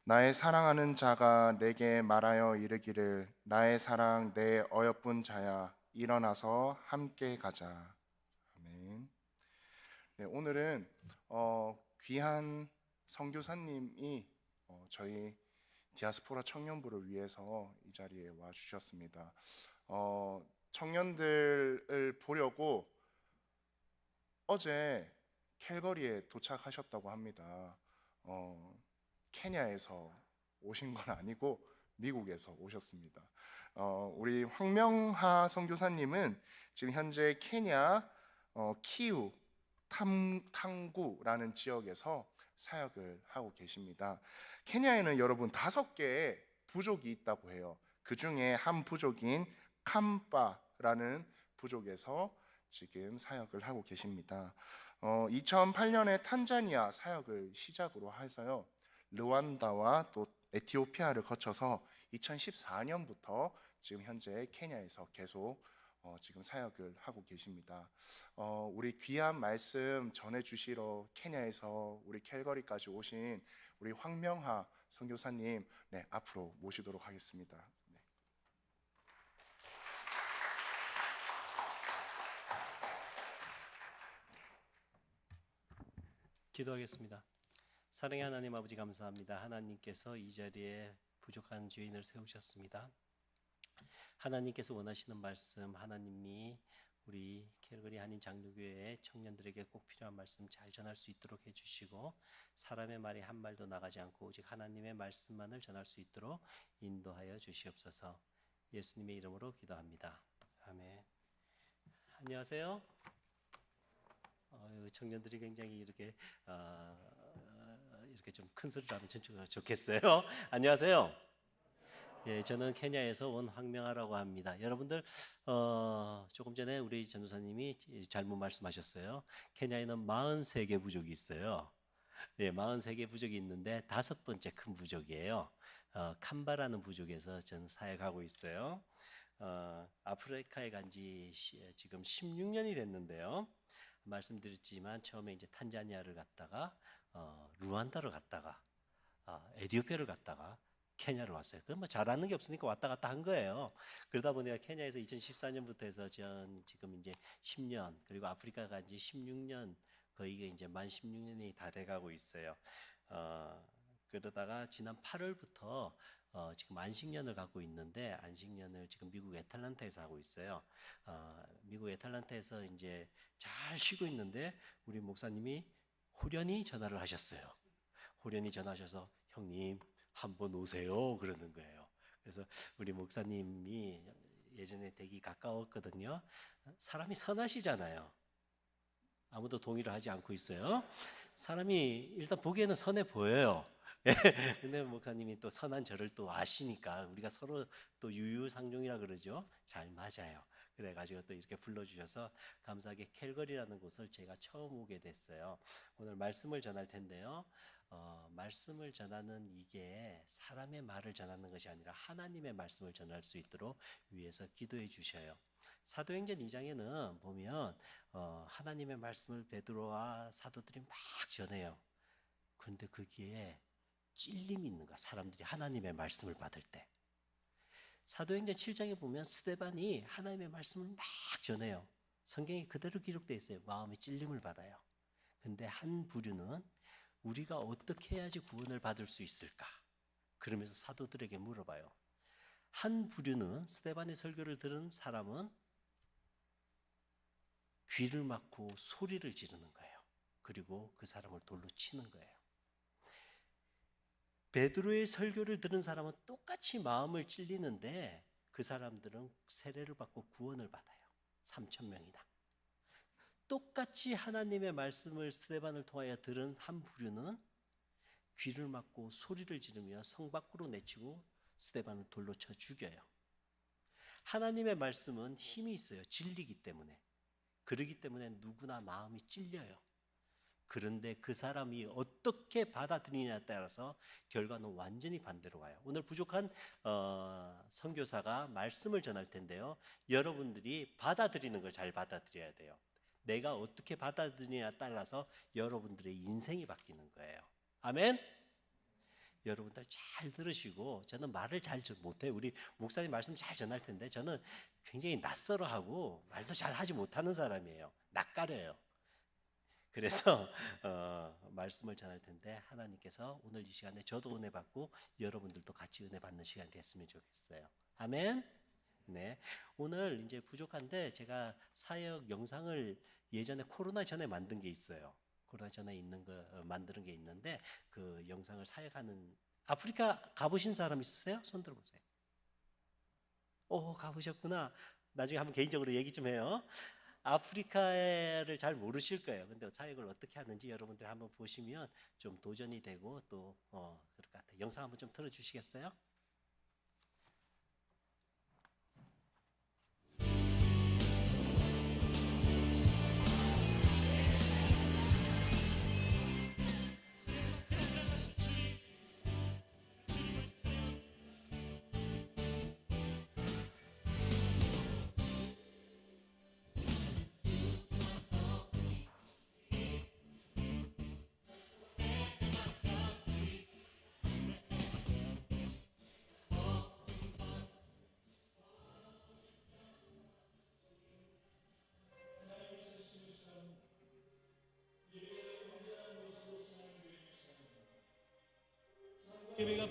나의 사랑하는 자가 내게 말하여 이르기를 나의 사랑 내 어여쁜 자야 일어나서 함께 가자. 아멘. 네, 오늘은 귀한 선교사님이 저희 디아스포라 청년부를 위해서 이 자리에 와 주셨습니다. 청년들을 보려고 어제 캘거리에 도착하셨다고 합니다. 케냐에서 오신 건 아니고 미국에서 오셨습니다. 우리 황명하 선교사님은 지금 현재 케냐 키우 탕구라는 지역에서 사역을 하고 계십니다. 케냐에는 여러분 5개의 부족이 있다고 해요. 그 중에 한 부족인 캄바라는 부족에서 지금 사역을 하고 계십니다. 2008년에 탄자니아 사역을 시작으로 해서요. 르완다와 또 에티오피아를 거쳐서 2014년부터 지금 현재 케냐에서 계속 지금 사역을 하고 계십니다. 우리 귀한 말씀 전해주시러 케냐에서 우리 캘거리까지 오신 우리 황명하 선교사님, 네, 앞으로 모시도록 하겠습니다. 네. 기도하겠습니다. 사랑의 하나님 아버지 감사합니다. 하나님께서 이 자리에 부족한 죄인을 세우셨습니다. 하나님께서 원하시는 말씀, 하나님이 우리 캘거리 한인 장로교회 청년들에게 꼭 필요한 말씀 잘 전할 수 있도록 해주시고, 사람의 말이 한 말도 나가지 않고 오직 하나님의 말씀만을 전할 수 있도록 인도하여 주시옵소서. 예수님의 이름으로 기도합니다. 아멘. 안녕하세요. 청년들이 굉장히 이렇게 좀 큰 소리로 하면 좋겠어요. 안녕하세요. 예, 저는 케냐에서 온 황명하라고 합니다. 여러분들 조금 전에 우리 전도사님이 잘못 말씀하셨어요. 케냐에는 43개 부족이 있어요. 예, 43개 부족이 있는데 5번째 큰 부족이에요. 캄바라는 부족에서 저는 사역하고 있어요. 아프리카에 간 지 지금 16년이 됐는데요. 말씀드렸지만 처음에 이제 탄자니아를 갔다가 루안다를 갔다가 에티오피아를 갔다가 케냐를 왔어요. 그럼 뭐 잘하는 게 없으니까 왔다 갔다 한 거예요. 그러다 보니까 케냐에서 2014년부터 해서 전 지금 이제 10년, 그리고 아프리카 간 지 16년, 거의 이제 만 16년이 다 돼가고 있어요. 그러다가 지난 8월부터 지금 안식년을 갖고 있는데, 안식년을 지금 미국 애틀랜타에서 하고 있어요. 미국 애틀랜타에서 이제 잘 쉬고 있는데 우리 목사님이 호련히 전화를 하셨어요. 호련히 전화하셔서 형님 한번 오세요 그러는 거예요. 그래서 우리 목사님이 예전에 댁이 가까웠거든요. 사람이 선하시잖아요. 아무도 동의를 하지 않고 있어요. 사람이 일단 보기에는 선해 보여요. 근데 목사님이 또 선한 저를 또 아시니까 우리가 서로 또 유유상종이라 그러죠. 잘 맞아요. 그래가지고 또 이렇게 불러주셔서 감사하게 캘거리라는 곳을 제가 처음 오게 됐어요. 오늘 말씀을 전할 텐데요. 말씀을 전하는 이게 사람의 말을 전하는 것이 아니라 하나님의 말씀을 전할 수 있도록 위해서 기도해 주셔요. 사도행전 2장에는 보면 하나님의 말씀을 베드로와 사도들이 막 전해요. 그런데 거기에 찔림이 있는 거야. 사람들이 하나님의 말씀을 받을 때. 사도행전 7장에 보면 스데반이 하나님의 말씀을 막 전해요. 성경에 그대로 기록되어 있어요. 마음의 찔림을 받아요. 근데 한 부류는 우리가 어떻게 해야지 구원을 받을 수 있을까? 그러면서 사도들에게 물어봐요. 한 부류는, 스데반의 설교를 들은 사람은 귀를 막고 소리를 지르는 거예요. 그리고 그 사람을 돌로 치는 거예요. 베드로의 설교를 들은 사람은 똑같이 마음을 찔리는데 그 사람들은 세례를 받고 구원을 받아요. 3,000명이나. 똑같이 하나님의 말씀을 스데반을 통하여 들은 한 부류는 귀를 막고 소리를 지르며 성 밖으로 내치고 스데반을 돌로 쳐 죽여요. 하나님의 말씀은 힘이 있어요. 진리기 때문에. 그러기 때문에 누구나 마음이 찔려요. 그런데 그 사람이 어떻게 받아들이냐에 따라서 결과는 완전히 반대로 가요. 오늘 부족한 선교사가 말씀을 전할 텐데요. 여러분들이 받아들이는 걸 잘 받아들여야 돼요. 내가 어떻게 받아들이냐에 따라서 여러분들의 인생이 바뀌는 거예요. 아멘. 여러분들 잘 들으시고, 저는 말을 잘 못해요. 우리 목사님 말씀 잘 전할 텐데 저는 굉장히 낯설어하고 말도 잘 하지 못하는 사람이에요. 낯가려요. 그래서 말씀을 전할 텐데 하나님께서 오늘 이 시간에 저도 은혜 받고 여러분들도 같이 은혜 받는 시간이 됐으면 좋겠어요. 아멘. 네, 오늘 이제 부족한데 제가 사역 영상을 예전에 코로나 전에 만든 게 있어요. 코로나 전에 있는 거 만드는 게 있는데 그 영상을 사역하는, 아프리카 가보신 사람 있으세요? 손 들어보세요. 오, 가보셨구나. 나중에 한번 개인적으로 얘기 좀 해요. 아프리카를 잘 모르실 거예요. 근데 사역을 어떻게 하는지 여러분들 한번 보시면 좀 도전이 되고 또 그럴 것 같아요. 영상 한번 좀 틀어주시겠어요? 예배가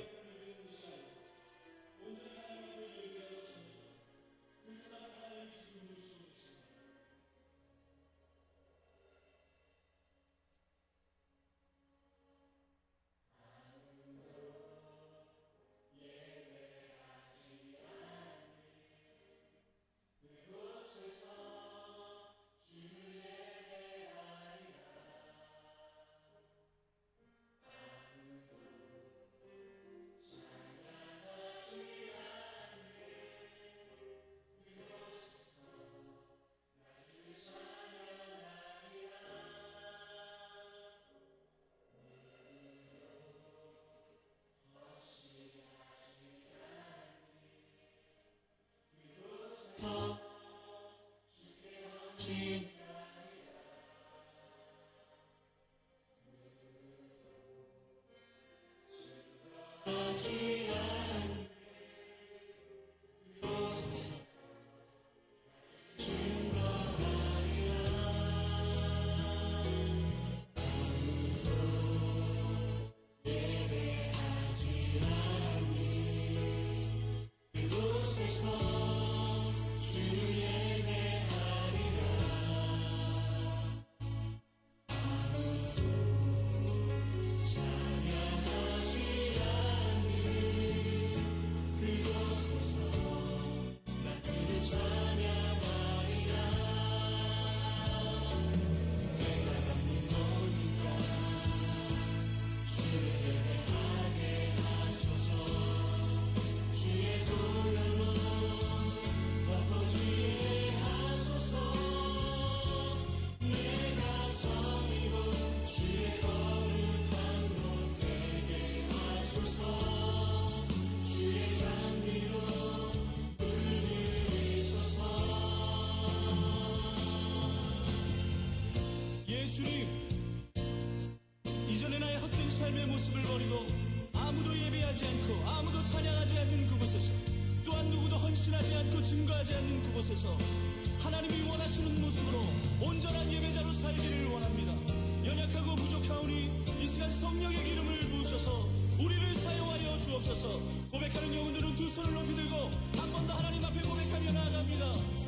주님, 이전의 나의 헛된 삶의 모습을 버리고 아무도 예배하지 않고 아무도 찬양하지 않는 그곳에서, 또한 누구도 헌신하지 않고 증거하지 않는 그곳에서 하나님이 원하시는 모습으로 온전한 예배자로 살기를 원합니다. 연약하고 부족하오니 이 시간 성령의 기름을 부으셔서 우리를 사용하여 주옵소서. 고백하는 영혼들은 두 손을 높이 들고 한 번 더 하나님 앞에 고백하며 나아갑니다.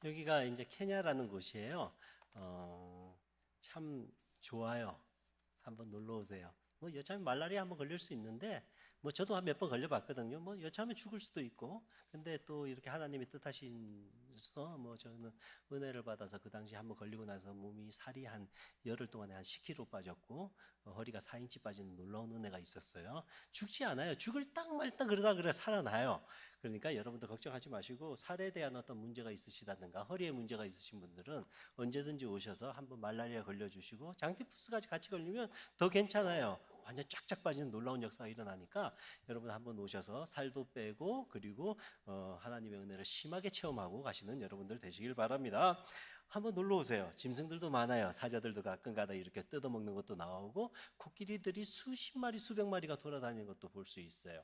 여기가 이제 케냐라는 곳이에요. 참 좋아요. 한번 놀러 오세요. 뭐 여차하면 말라리아 한번 걸릴 수 있는데 뭐 저도 한 몇 번 걸려봤거든요. 뭐 여차하면 죽을 수도 있고, 근데 또 이렇게 하나님이 뜻하신서 뭐 저는 은혜를 받아서 그 당시 한번 걸리고 나서 몸이 살이 한 열흘 동안에 한 10kg 빠졌고 허리가 4인치 빠지는 놀라운 은혜가 있었어요. 죽지 않아요. 죽을 딱 말딱 그러다 그래 살아나요. 그러니까 여러분들 걱정하지 마시고 살에 대한 어떤 문제가 있으시다든가 허리에 문제가 있으신 분들은 언제든지 오셔서 한번 말라리아 걸려주시고 장티푸스까지 같이 걸리면 더 괜찮아요. 완전 쫙쫙 빠지는 놀라운 역사가 일어나니까 여러분 한번 오셔서 살도 빼고 그리고 하나님의 은혜를 심하게 체험하고 가시는 여러분들 되시길 바랍니다. 한번 놀러 오세요. 짐승들도 많아요. 사자들도 가끔가다 이렇게 뜯어먹는 것도 나오고 코끼리들이 수십 마리 수백 마리가 돌아다니는 것도 볼 수 있어요.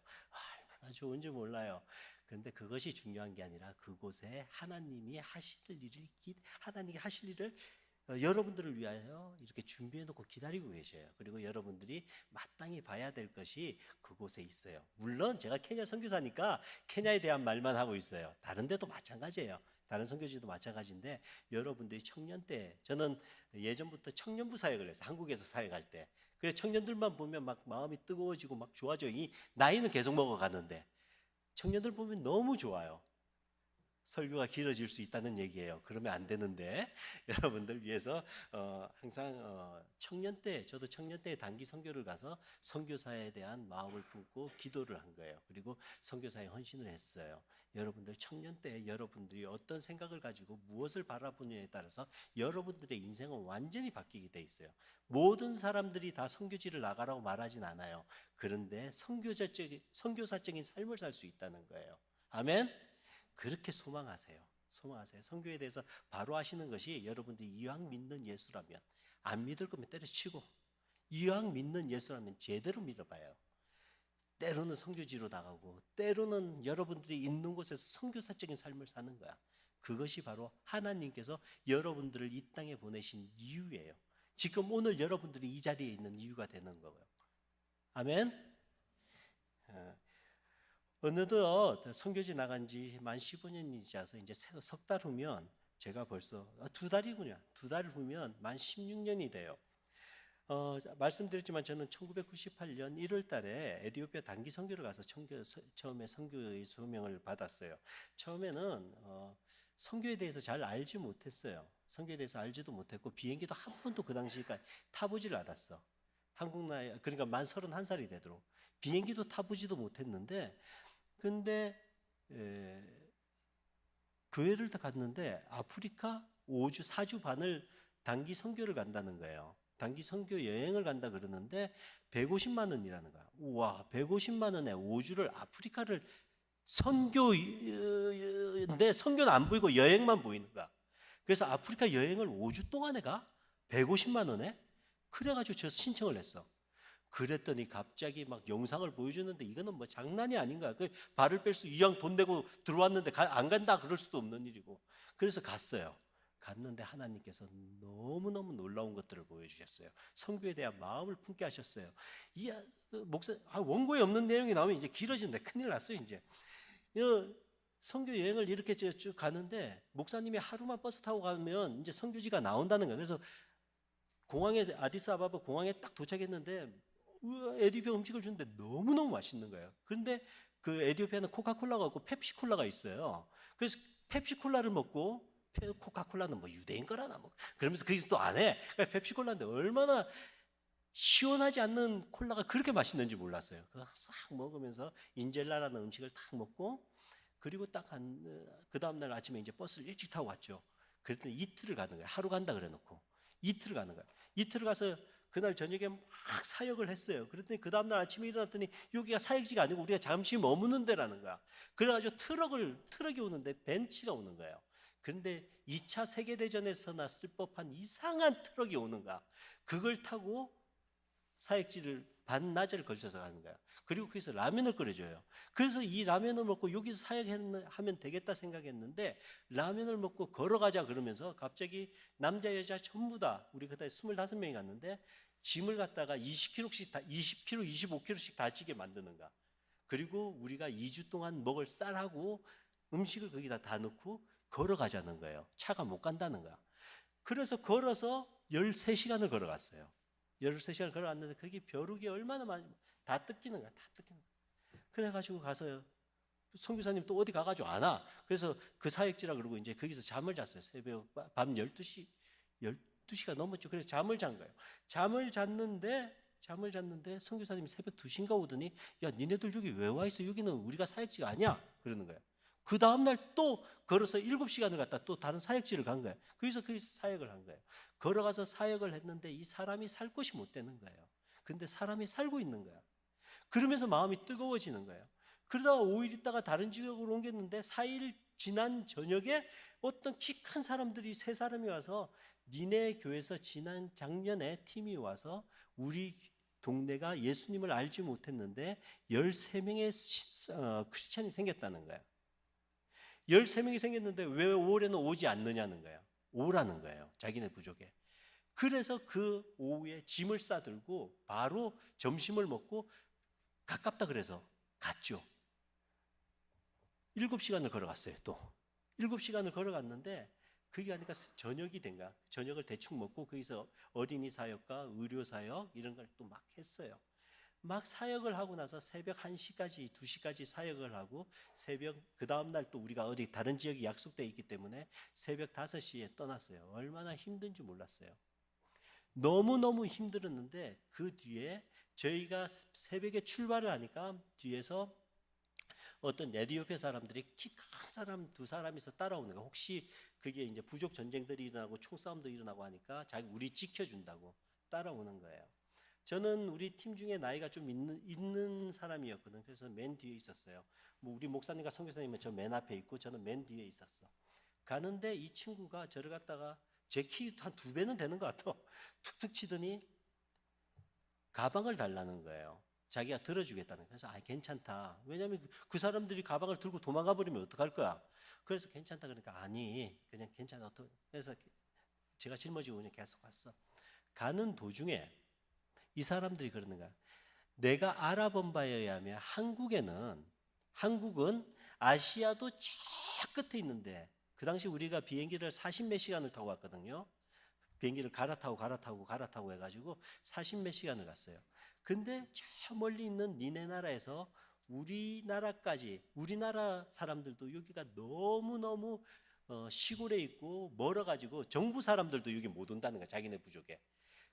얼마나 좋은지 몰라요. 그런데 그것이 중요한 게 아니라 그곳에 하나님이 하실 일을 여러분들을 위하여 이렇게 준비해 놓고 기다리고 계셔요. 그리고 여러분들이 마땅히 봐야 될 것이 그곳에 있어요. 물론 제가 케냐 선교사니까 케냐에 대한 말만 하고 있어요. 다른 데도 마찬가지예요. 다른 선교지도 마찬가지인데 여러분들이 청년 때, 저는 예전부터 청년부 사역을 했어요. 한국에서 사역할 때. 그래서 청년들만 보면 막 마음이 뜨거워지고 막 좋아져요. 이 나이는 계속 먹어가는데 청년들 보면 너무 좋아요. 설교가 길어질 수 있다는 얘기예요. 그러면 안 되는데 여러분들 위해서 항상 청년 때, 저도 청년 때 단기 선교를 가서 선교사에 대한 마음을 품고 기도를 한 거예요. 그리고 선교사에 헌신을 했어요. 여러분들 청년 때 여러분들이 어떤 생각을 가지고 무엇을 바라보느냐에 따라서 여러분들의 인생은 완전히 바뀌게 돼 있어요. 모든 사람들이 다 선교지를 나가라고 말하진 않아요. 그런데 선교사적인 삶을 살 수 있다는 거예요. 아멘. 그렇게 소망하세요. 소망하세요. 선교에 대해서 바로 하시는 것이 여러분들이 이왕 믿는 예수라면, 안 믿을 거면 때려치고 이왕 믿는 예수라면 제대로 믿어봐요. 때로는 선교지로 나가고 때로는 여러분들이 있는 곳에서 선교사적인 삶을 사는 거야. 그것이 바로 하나님께서 여러분들을 이 땅에 보내신 이유예요. 지금 오늘 여러분들이 이 자리에 있는 이유가 되는 거고요. 아멘. 어느덧 선교지 나간 지 만 15년이 지나서 이제 석 달 후면 제가 벌써 두 달 후면 만 16년이 돼요. 말씀드렸지만 저는 1998년 1월 달에 에티오피아 단기 선교를 가서 처음에 선교의 소명을 받았어요. 처음에는 선교에 대해서 잘 알지 못했어요. 선교에 대해서 알지도 못했고 비행기도 한 번도 그 당시까지 타보지를 않았어. 한국 나이, 그러니까 만 31살이 되도록 비행기도 타보지도 못했는데, 근데 교회를 갔는데 아프리카 5주 4주 반을 단기 선교를 간다는 거예요. 단기 선교 여행을 간다 그러는데 150만 원이라는 거야. 우와, 150만 원에 5주를 아프리카를 선교인데 선교는 안 보이고 여행만 보이는 거야. 그래서 아프리카 여행을 5주 동안에 가? 150만 원에? 그래가지고 저 신청을 했어. 그랬더니 갑자기 막 영상을 보여주는데 이거는 뭐 장난이 아닌 거야. 그 발을 뺄 수 이왕 돈 내고 들어왔는데 안 간다 그럴 수도 없는 일이고. 그래서 갔어요. 갔는데 하나님께서 너무너무 놀라운 것들을 보여주셨어요. 선교에 대한 마음을 품게 하셨어요. 이 목사 원고에 없는 내용이 나오면 이제 길어지는데 큰일 났어요. 이제 선교 여행을 이렇게 쭉 가는데 목사님이 하루만 버스 타고 가면 이제 선교지가 나온다는 거예요. 그래서 공항에 아디스아바바 공항에 딱 도착했는데 에티오피아 음식을 주는데 너무너무 맛있는 거예요. 그런데 그 에티오피아는 코카콜라가 없고 펩시콜라가 있어요. 그래서 펩시콜라를 먹고 코카콜라는 뭐 유대인 거라나 뭐 그러면서 거기서 또 안 해. 그러니까 펩시콜라인데 얼마나 시원하지 않는 콜라가 그렇게 맛있는지 몰랐어요. 그거 싹 먹으면서 인젤라라는 음식을 딱 먹고 그리고 그 다음날 아침에 이제 버스를 일찍 타고 왔죠. 그랬더니 이틀을 가는 거예요. 하루 간다 그래 놓고 이틀을 가는 거예요. 이틀을 가서 그날 저녁에 막 사역을 했어요. 그랬더니 그 다음날 아침에 일어났더니 여기가 사역지가 아니고 우리가 잠시 머무는 데라는 거야. 그래가지고 트럭이 오는데 벤치가 오는 거예요. 그런데 2차 세계대전에서나 쓸 법한 이상한 트럭이 오는 거야. 그걸 타고 사역지를 반나절 걸쳐서 가는 거야. 그리고 거기서 라면을 끓여줘요. 그래서 이 라면을 먹고 여기서 사역하면 되겠다 생각했는데 라면을 먹고 걸어가자 그러면서 갑자기 남자 여자 전부 다 우리 그때 25명이 갔는데 짐을 갖다가 20kg씩 다 20kg, 25kg씩 다지게 만드는 거야. 그리고 우리가 2주 동안 먹을 쌀하고 음식을 거기다 다 넣고 걸어가자는 거예요. 차가 못 간다는 거야. 그래서 걸어서 13시간을 걸어갔어요. 13시간 걸어갔는데 거기 벼룩이 얼마나 많이 다 뜯기는 거야. 다 뜯기는 거야. 그래가지고 가서 선교사님 또 어디 가가지고 안 와. 그래서 그 사역지라 그러고 이제 거기서 잠을 잤어요. 새벽 밤 12시가 넘었죠. 그래서 잠을 잔 거예요. 잠을 잤는데 선교사님이 새벽 2시인가 오더니 야 니네들 여기 왜 와 있어? 여기는 우리가 사역지가 아니야. 그러는 거예요. 그 다음날 또 걸어서 7시간을 갔다 또 다른 사역지를 간 거예요. 거기서 사역을 한 거예요. 걸어가서 사역을 했는데 이 사람이 살 곳이 못 되는 거예요. 근데 사람이 살고 있는 거야. 그러면서 마음이 뜨거워지는 거예요. 그러다가 5일 있다가 다른 지역으로 옮겼는데 4일 지난 저녁에 어떤 키 큰 사람들이 3사람이 와서 니네 교회에서 지난 작년에 팀이 와서 우리 동네가 예수님을 알지 못했는데 13명의 크리스찬이 생겼다는 거예요. 13명이 생겼는데 왜 올해는 오지 않느냐는 거예요. 오라는 거예요. 자기네 부족에. 그래서 그 오후에 짐을 싸들고 바로 점심을 먹고 가깝다 그래서 갔죠. 7시간을 걸어갔어요. 또 7시간을 걸어갔는데 그게 하니까 저녁이 된가. 저녁을 대충 먹고 거기서 어린이 사역과 의료 사역 이런 걸 또 막 했어요. 막 사역을 하고 나서 새벽 1시까지 2시까지 사역을 하고 새벽 그 다음 날 또 우리가 어디 다른 지역에 약속돼 있기 때문에 새벽 5시에 떠났어요. 얼마나 힘든지 몰랐어요. 너무너무 힘들었는데 그 뒤에 저희가 새벽에 출발을 하니까 뒤에서 어떤 에티오피아 사람들이 키 큰 사람 2사람이서 따라오는 거예요. 혹시 그게 이제 부족 전쟁들이 일어나고 총싸움도 일어나고 하니까 우리 지켜준다고 따라오는 거예요. 저는 우리 팀 중에 나이가 좀 있는 사람이었거든. 그래서 맨 뒤에 있었어요. 뭐 우리 목사님과 선교사님은 저 맨 앞에 있고 저는 맨 뒤에 있었어. 가는데 이 친구가 저를 갖다가 제 키 한 2배는 되는 것 같아. 툭툭 치더니 가방을 달라는 거예요. 자기가 들어주겠다는 거예요. 그래서 괜찮다. 왜냐하면 그 사람들이 가방을 들고 도망가 버리면 어떡할 거야. 그래서 괜찮다 그러니까 아니 그냥 괜찮아. 그래서 제가 짊어지고 그냥 계속 갔어. 가는 도중에 이 사람들이 그러는 거야. 내가 알아본 바에 의하면 한국은 아시아도 저 끝에 있는데 그 당시 우리가 비행기를 40몇 시간을 타고 갔거든요. 비행기를 갈아타고 해가지고 40몇 시간을 갔어요. 근데 저 멀리 있는 니네 나라에서 우리나라 사람들도 여기가 너무너무 시골에 있고 멀어가지고 정부 사람들도 여기 못 온다는 거야. 자기네 부족에.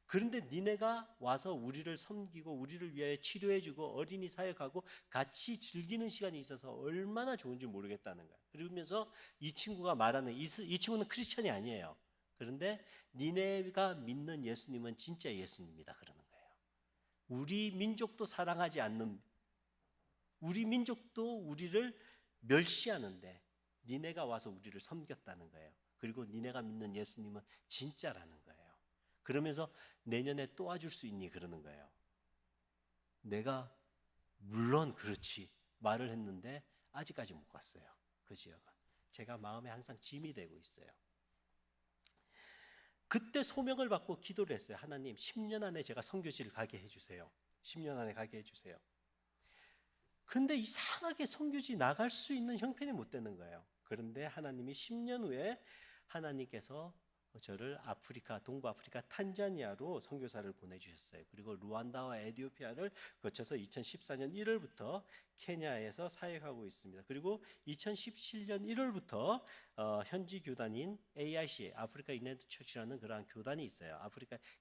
그런데 니네가 와서 우리를 섬기고 우리를 위하여 치료해주고 어린이 사역하고 같이 즐기는 시간이 있어서 얼마나 좋은지 모르겠다는 거야. 그러면서 이 친구가 말하는 이 친구는 크리스찬이 아니에요. 그런데 니네가 믿는 예수님은 진짜 예수님이다 그러는 거예요. 우리 민족도 사랑하지 않는 우리 민족도 우리를 멸시하는데 니네가 와서 우리를 섬겼다는 거예요. 그리고 니네가 믿는 예수님은 진짜라는 거예요. 그러면서 내년에 또 와줄 수 있니? 그러는 거예요. 내가 물론 그렇지 말을 했는데 아직까지 못 갔어요. 그 지역은. 제가 마음에 항상 짐이 되고 있어요. 그때 소명을 받고 기도를 했어요. 하나님 10년 안에 제가 선교지를 가게 해주세요. 10년 안에 가게 해주세요. 근데 이상하게 선교지 나갈 수 있는 형편이 못 되는 거예요. 그런데 하나님이 10년 후에 하나님께서 저를 동부 아프리카 탄자니아로 선교사를 보내주셨어요. 그리고 루안다와 에티오피아를 거쳐서 2014년 1월부터 케냐에서 사역하고 있습니다. 그리고 2017년 1월부터 현지 교단인 AIC 아프리카 유나이티드 처치라는 그러한 교단이 있어요.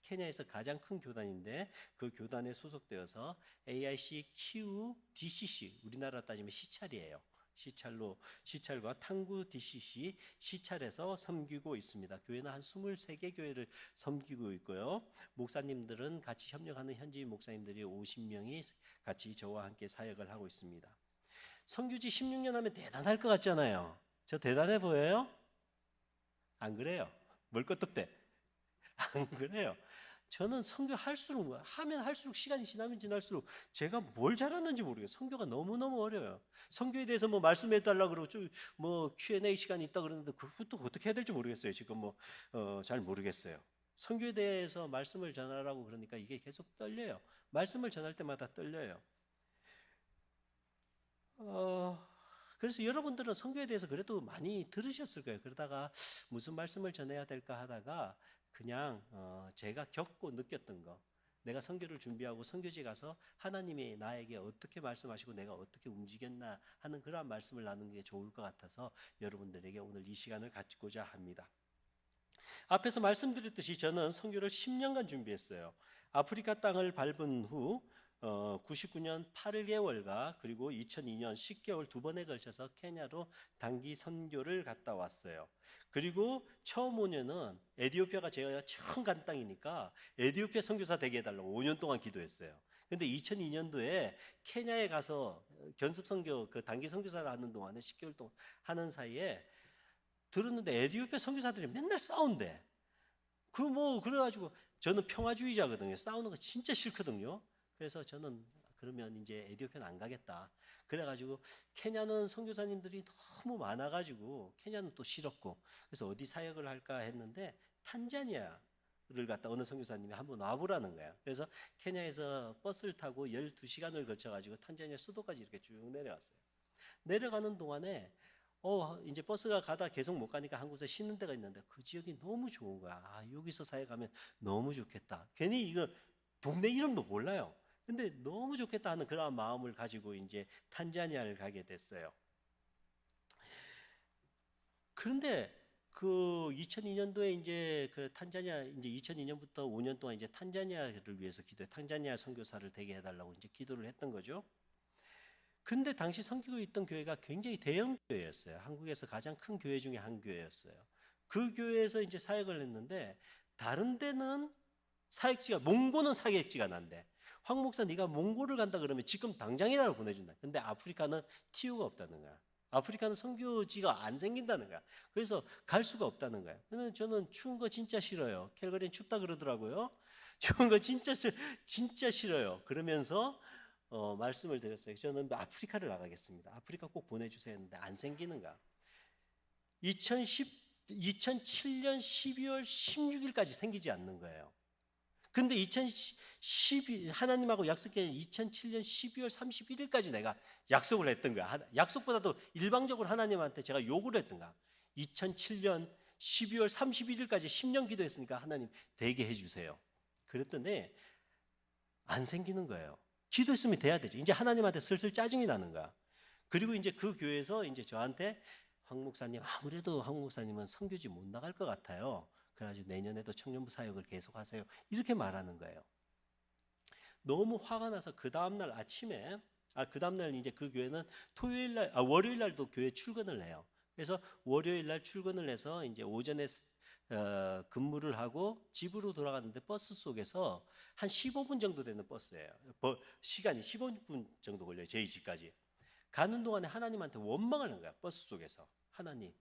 케냐에서 가장 큰 교단인데 그 교단에 소속되어서 AIC QDCC 우리나라 따지면 시찰이에요. 시찰과 탕구 DCC 시찰에서 섬기고 있습니다. 교회는 한 23개 교회를 섬기고 있고요. 목사님들은 같이 협력하는 현지 목사님들이 50명이 같이 저와 함께 사역을 하고 있습니다. 선교지 16년 하면 대단할 것 같잖아요. 저 대단해 보여요? 안 그래요? 멀껏떡대. 안 그래요? 저는 선교 하면 할수록 시간이 지나면 지날수록 제가 뭘 잘하는지 모르겠어요. 선교가 너무너무 어려워요. 선교에 대해서 뭐 말씀해 달라고 그러고 뭐 Q&A 시간이 있다 그러는데 그것도 어떻게 해야 될지 모르겠어요. 지금 잘 모르겠어요. 선교에 대해서 말씀을 전하라고 그러니까 이게 계속 떨려요. 말씀을 전할 때마다 떨려요. 그래서 여러분들은 선교에 대해서 그래도 많이 들으셨을 거예요. 그러다가 무슨 말씀을 전해야 될까 하다가 그냥 제가 겪고 느꼈던 거 내가 선교를 준비하고 선교지에 가서 하나님이 나에게 어떻게 말씀하시고 내가 어떻게 움직였나 하는 그러한 말씀을 나누는 게 좋을 것 같아서 여러분들에게 오늘 이 시간을 갖고자 합니다. 앞에서 말씀드렸듯이 저는 선교를 10년간 준비했어요. 아프리카 땅을 밟은 후 99년 8개월과 그리고 2002년 10개월 두 번에 걸쳐서 케냐로 단기 선교를 갔다 왔어요. 그리고 처음 5년은 에티오피아가 제가 처음 간 땅이니까 에티오피아 선교사 되게 해달라고 5년 동안 기도했어요. 근데 2002년도에 케냐에 가서 견습 선교 그 단기 선교사를 하는 동안에 10개월 동안 하는 사이에 들었는데 에티오피아 선교사들이 맨날 싸운대. 그래가지고 저는 평화주의자거든요. 싸우는 거 진짜 싫거든요. 그래서 저는 그러면 이제 에티오피아는 안 가겠다. 그래가지고 케냐는 선교사님들이 너무 많아가지고 케냐는 또 싫었고 그래서 어디 사역을 할까 했는데 탄자니아를 갔다 어느 선교사님이 한번 와보라는 거야. 그래서 케냐에서 버스를 타고 12시간을 걸쳐가지고 탄자니아 수도까지 이렇게 쭉 내려왔어요. 내려가는 동안에 이제 버스가 가다 계속 못 가니까 한 곳에 쉬는 데가 있는데 그 지역이 너무 좋은 거야. 여기서 사역하면 너무 좋겠다. 괜히 이거 동네 이름도 몰라요. 근데 너무 좋겠다 하는 그런 마음을 가지고 이제 탄자니아를 가게 됐어요. 그런데 그 2002년도에 이제 그 탄자니아 이제 2002년부터 5년 동안 이제 탄자니아를 위해서 탄자니아 선교사를 되게 해달라고 이제 기도를 했던 거죠. 근데 당시 섬기고 있던 교회가 굉장히 대형 교회였어요. 한국에서 가장 큰 교회 중에 한 교회였어요. 그 교회에서 이제 사역을 했는데 다른 데는 사역지가 몽고는 사역지가 난데 황 목사 네가 몽고를 간다 그러면 지금 당장이라도 보내준다. 근데 아프리카는 TU가 없다는 거야. 아프리카는 선교지가 안 생긴다는 거야. 그래서 갈 수가 없다는 거야. 근데 저는 추운 거 진짜 싫어요. 캘거리는 춥다 그러더라고요. 추운 거 진짜 싫어요. 그러면서 말씀을 드렸어요. 저는 아프리카를 나가겠습니다. 아프리카 꼭 보내주세요 했는데 안 생기는 거야. 2007년 12월 16일까지 생기지 않는 거예요. 근데 하나님하고 약속한 2007년 12월 31일까지 내가 약속을 했던 거야. 약속보다도 일방적으로 하나님한테 제가 요구를 했던 거야. 2007년 12월 31일까지 10년 기도했으니까 하나님 되게 해주세요. 그랬더니 안 생기는 거예요. 기도했으면 돼야 되지. 이제 하나님한테 슬슬 짜증이 나는 거야. 그리고 이제 그 교회에서 이제 저한테 황 목사님 아무래도 황 목사님은 선교지 못 나갈 것 같아요. 그래가지고 내년에도 청년부 사역을 계속하세요. 이렇게 말하는 거예요. 너무 화가 나서 그 다음날 아침에 그 다음날 이제 그 교회는 월요일 날도 교회 출근을 해요. 그래서 월요일 날 출근을 해서 이제 오전에 근무를 하고 집으로 돌아갔는데 버스 속에서 한 15분 정도 되는 버스예요. 시간이 15분 정도 걸려요. 저희 집까지. 가는 동안에 하나님한테 원망을 한 거야. 버스 속에서. 하나님,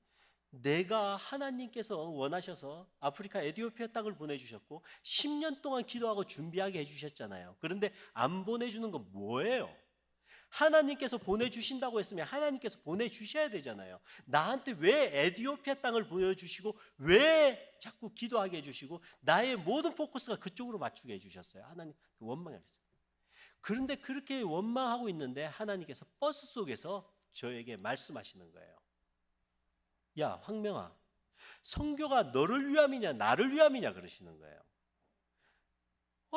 내가 하나님께서 원하셔서 아프리카 에티오피아 땅을 보내주셨고 10년 동안 기도하고 준비하게 해주셨잖아요. 그런데 안 보내주는 건 뭐예요? 하나님께서 보내주신다고 했으면 하나님께서 보내주셔야 되잖아요. 나한테 왜 에티오피아 땅을 보여주시고 왜 자꾸 기도하게 해주시고 나의 모든 포커스가 그쪽으로 맞추게 해주셨어요. 하나님 원망을 했어요. 그런데 그렇게 원망하고 있는데 하나님께서 버스 속에서 저에게 말씀하시는 거예요. 야 황명아, 선교가 너를 위함이냐 나를 위함이냐 그러시는 거예요.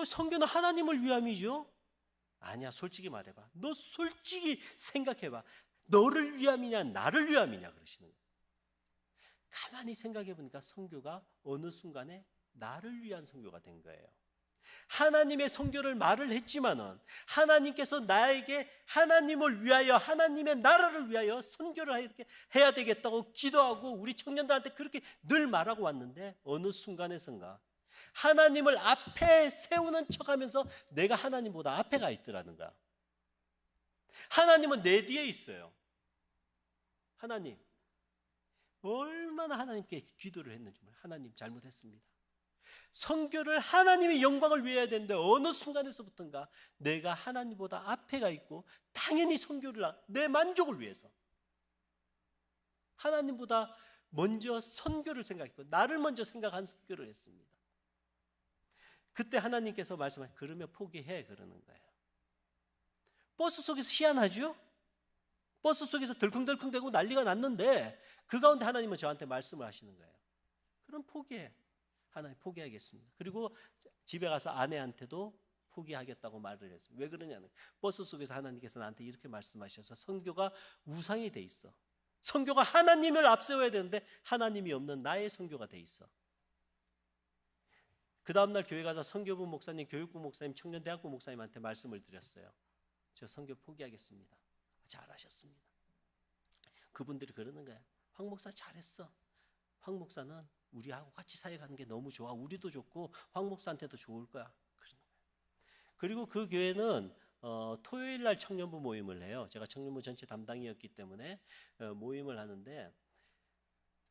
선교는 하나님을 위함이죠. 아니야, 솔직히 말해봐. 너 솔직히 생각해봐. 너를 위함이냐 나를 위함이냐 그러시는 거예요. 가만히 생각해 보니까 선교가 어느 순간에 나를 위한 선교가 된 거예요. 하나님의 선교를 말을 했지만은 하나님께서 나에게 하나님을 위하여 하나님의 나라를 위하여 선교를 이렇게 해야 되겠다고 기도하고 우리 청년들한테 그렇게 늘 말하고 왔는데 어느 순간에선가 하나님을 앞에 세우는 척하면서 내가 하나님보다 앞에 가 있더라는 거야. 하나님은 내 뒤에 있어요. 하나님, 얼마나 하나님께 기도를 했는지 몰라요. 하나님 잘못했습니다. 선교를 하나님의 영광을 위해야 되는데 어느 순간에서부터인가 내가 하나님보다 앞에 가 있고 당연히 선교를 내 만족을 위해서 하나님보다 먼저 선교를 생각했고 나를 먼저 생각한 선교를 했습니다. 그때 하나님께서 말씀하신 그러면 포기해 그러는 거예요. 버스 속에서 희한하죠? 버스 속에서 덜컹덜컹대고 난리가 났는데 그 가운데 하나님은 저한테 말씀을 하시는 거예요. 그럼 포기해. 하나님 포기하겠습니다. 그리고 집에 가서 아내한테도 포기하겠다고 말을 했어요. 왜 그러냐는 버스 속에서 하나님께서 나한테 이렇게 말씀하셔서 선교가 우상이 돼 있어. 선교가 하나님을 앞세워야 되는데 하나님이 없는 나의 선교가 돼 있어. 그 다음날 교회 가서 선교부 목사님, 교육부 목사님, 청년대학부 목사님한테 말씀을 드렸어요. 저 선교 포기하겠습니다. 잘하셨습니다. 그분들이 그러는 거야. 황 목사 잘했어. 황 목사는 우리하고 같이 사역하는 게 너무 좋아. 우리도 좋고 황 목사한테도 좋을 거야. 그러는 거야. 그리고 그 교회는 토요일 날 청년부 모임을 해요. 제가 청년부 전체 담당이었기 때문에 모임을 하는데